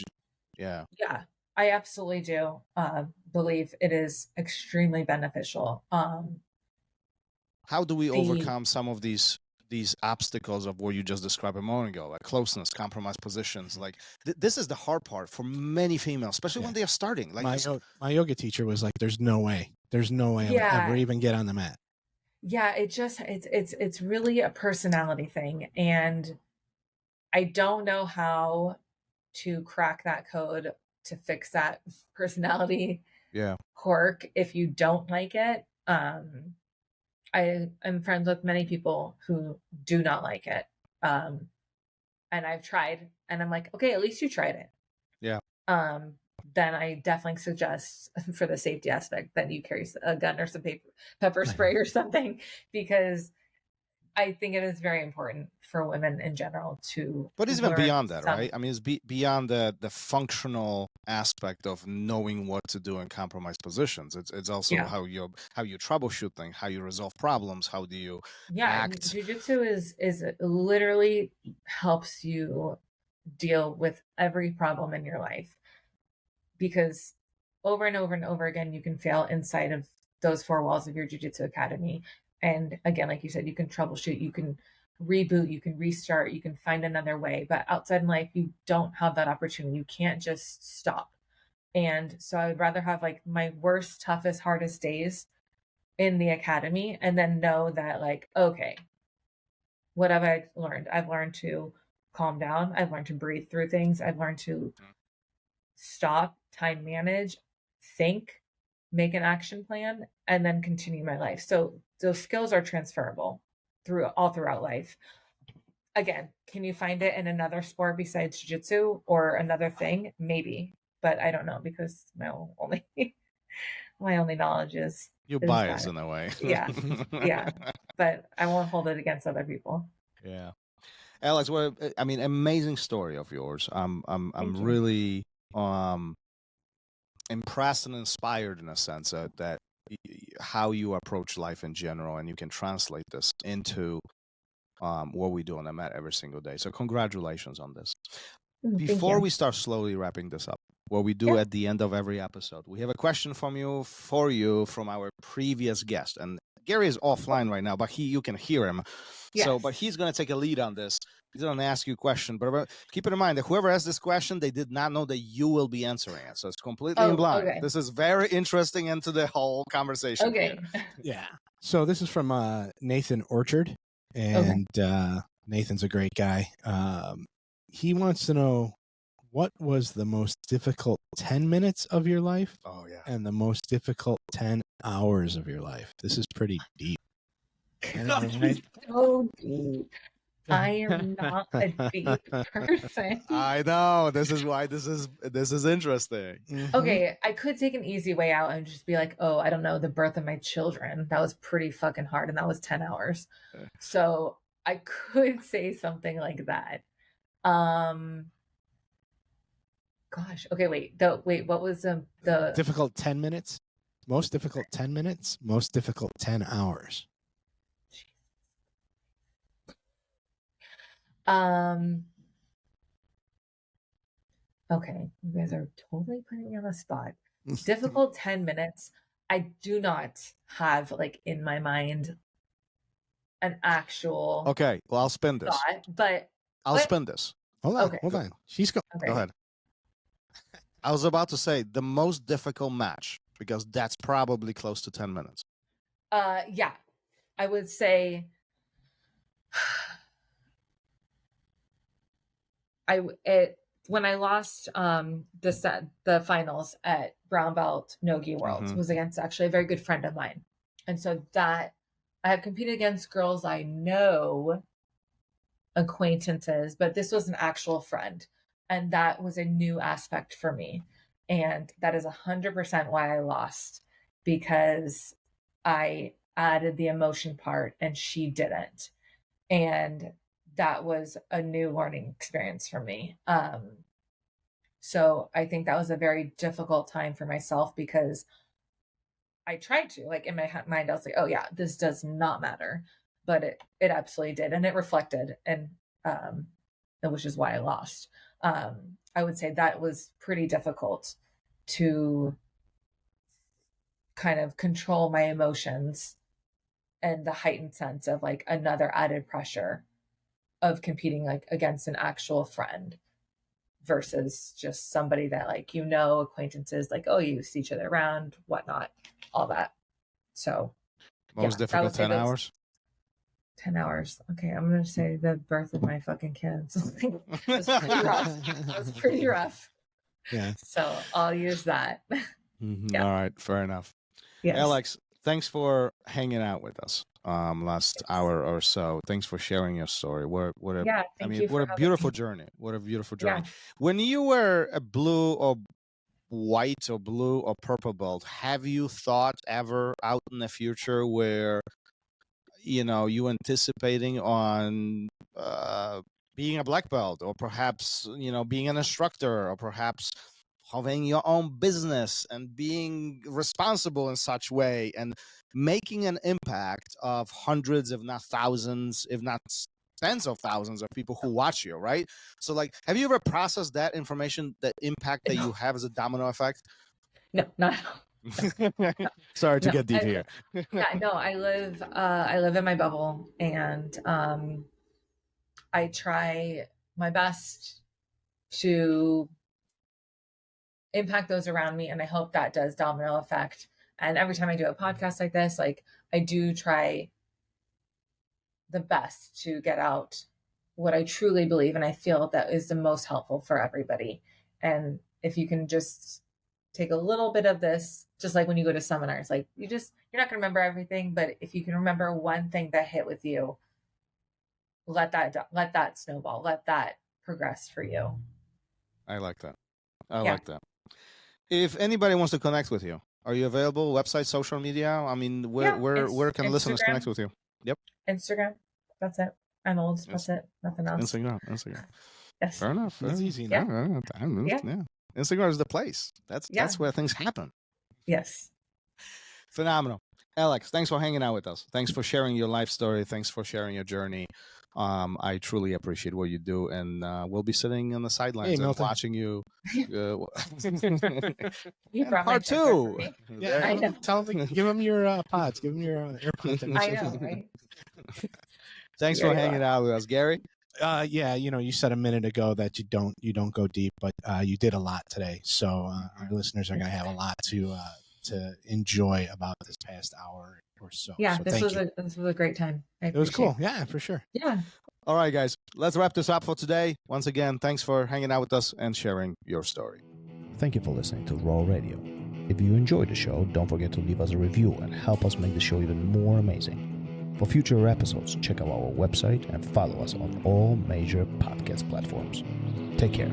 Yeah, I absolutely do believe it is extremely beneficial. How do we overcome some of these obstacles of what you just described a moment ago, like closeness, compromised positions? Like this is the hard part for many females, especially when they are starting. Like my yoga teacher was like, "There's no way I would ever even get on the mat." Yeah, it's really a personality thing, and I don't know how to crack that code to fix that personality quirk if you don't like it. I am friends with many people who do not like it. And I've tried, and I'm like, okay, at least you tried it. Yeah. Then I definitely suggest, for the safety aspect, that you carry a gun or some pepper spray or something, because I think it is very important for women in general to. But it's even beyond that, right? I mean, it's beyond the functional aspect of knowing what to do in compromised positions. It's also how you troubleshoot things, how you resolve problems, how do you act. Jiu-jitsu is literally helps you deal with every problem in your life, because over and over and over again, you can fail inside of those four walls of your jiu-jitsu academy. And again, like you said, you can troubleshoot, you can reboot, you can restart, you can find another way. But outside in life, you don't have that opportunity. You can't just stop. And so I would rather have like my worst, toughest, hardest days in the academy, and then know that, like, okay, what have I learned? I've learned to calm down. I've learned to breathe through things. I've learned to stop, time manage, think, make an action plan, and then continue my life. So those skills are transferable throughout life. Again, can you find it in another sport besides jiu-jitsu or another thing? Maybe, but I don't know, because my only my only knowledge is biased that. in a way. Yeah. But I won't hold it against other people. Yeah. Alex, amazing story of yours. I'm Thank you. really impressed and inspired in a sense that how you approach life in general, and you can translate this into what we do on the mat every single day. So congratulations on this. Before we start slowly wrapping this up, what we do at the end of every episode, we have a question for you from our previous guest. And Gary is offline right now, but you can hear him. Yes. So, but he's going to take a lead on this. He's going to ask you a question. But keep in mind that whoever asked this question, they did not know that you will be answering it. So it's completely in blind. Okay. This is very interesting into the whole conversation. Okay. Yeah. So this is from Nathan Orchard. And Nathan's a great guy. He wants to know, what was the most difficult 10 minutes of your life? Oh, yeah. And the most difficult 10 hours of your life? This is pretty deep. So deep. I am not a deep person. I know. This is why this is interesting. Mm-hmm. Okay, I could take an easy way out and just be like, oh, I don't know, the birth of my children. That was pretty fucking hard, and that was 10 hours. So I could say something like that. Gosh. Okay, wait. What was the difficult 10 minutes? Most difficult 10 minutes? Most difficult 10 hours. Okay, you guys are totally putting me on the spot. Difficult 10 minutes. I do not have, like, in my mind an actual Okay, well, I'll spin this. thought, but I'll spin this. Hold on, Okay. hold on. She's going. okay. Go ahead. I was about to say the most difficult match, because that's probably close to 10 minutes. Yeah, I would say when I lost the finals at Brown Belt NoGi World was against actually a very good friend of mine, and so that I have competed against girls I know, acquaintances, but this was an actual friend, and that was a new aspect for me, and that is 100% why I lost, because I added the emotion part and she didn't, and that was a new learning experience for me. So I think that was a very difficult time for myself, because I tried to, like, in my mind, I was like, oh yeah, this does not matter. But it absolutely did. And it reflected, and which is why I lost. I would say that was pretty difficult to kind of control my emotions and the heightened sense of, like, another added pressure of competing, like, against an actual friend versus just somebody that, like, acquaintances, like, oh, you see each other around, whatnot, all that. So most difficult 10 hours. 10 hours. Okay, I'm gonna say the birth of my fucking kids. It was pretty rough. It was pretty rough. Yeah. So I'll use that. Yeah. All right, fair enough. Yes. Alex, thanks for hanging out with us last hour or so. Thanks for sharing your story. What a beautiful journey. What a beautiful journey. Yeah. When you were a blue or white or blue or purple belt, have you thought ever out in the future where you anticipating on being a black belt, or perhaps being an instructor, or perhaps having your own business and being responsible in such way and making an impact of hundreds, if not thousands, if not tens of thousands of people who watch you, right? So, like, have you ever processed that information, that impact that you have as a domino effect? No, not at all. Sorry to get deep here. Yeah, no, I live in my bubble, and I try my best to impact those around me, and I hope that does domino effect. And every time I do a podcast like this, like, I do try the best to get out what I truly believe, and I feel that is the most helpful for everybody. And if you can just take a little bit of this, just like when you go to seminars, like, you're not gonna remember everything, but if you can remember one thing that hit with you, let that snowball, let that progress for you. I like that. I like that. If anybody wants to connect with you, Are you available? Website, social media? I mean, where can listeners Instagram. connect with you? Yep. Instagram. That's it. I'm old. That's it. Nothing else. Instagram. Yes. Fair enough. That's easy. Yeah. Yeah. Instagram is the place. That's where things happen. Yes. Phenomenal. Alex, thanks for hanging out with us. Thanks for sharing your life story. Thanks for sharing your journey. I truly appreciate what you do, and we'll be sitting on the sidelines and watching you. You brought part my 2. Yeah, I know. Tell them, give them your pods. Give them your AirPods. I know, right? Thanks for hanging out with us, Gary. Yeah, you said a minute ago that you don't go deep, but you did a lot today. So our listeners are going to have a lot to enjoy about this past hour or so. Yeah, so this was a great time. It was cool. Yeah, for sure. Yeah. All right, guys, let's wrap this up for today. Once again, thanks for hanging out with us and sharing your story. Thank you for listening to RŌL Radio. If you enjoyed the show, don't forget to leave us a review and help us make the show even more amazing. For future episodes, check out our website and follow us on all major podcast platforms. Take care.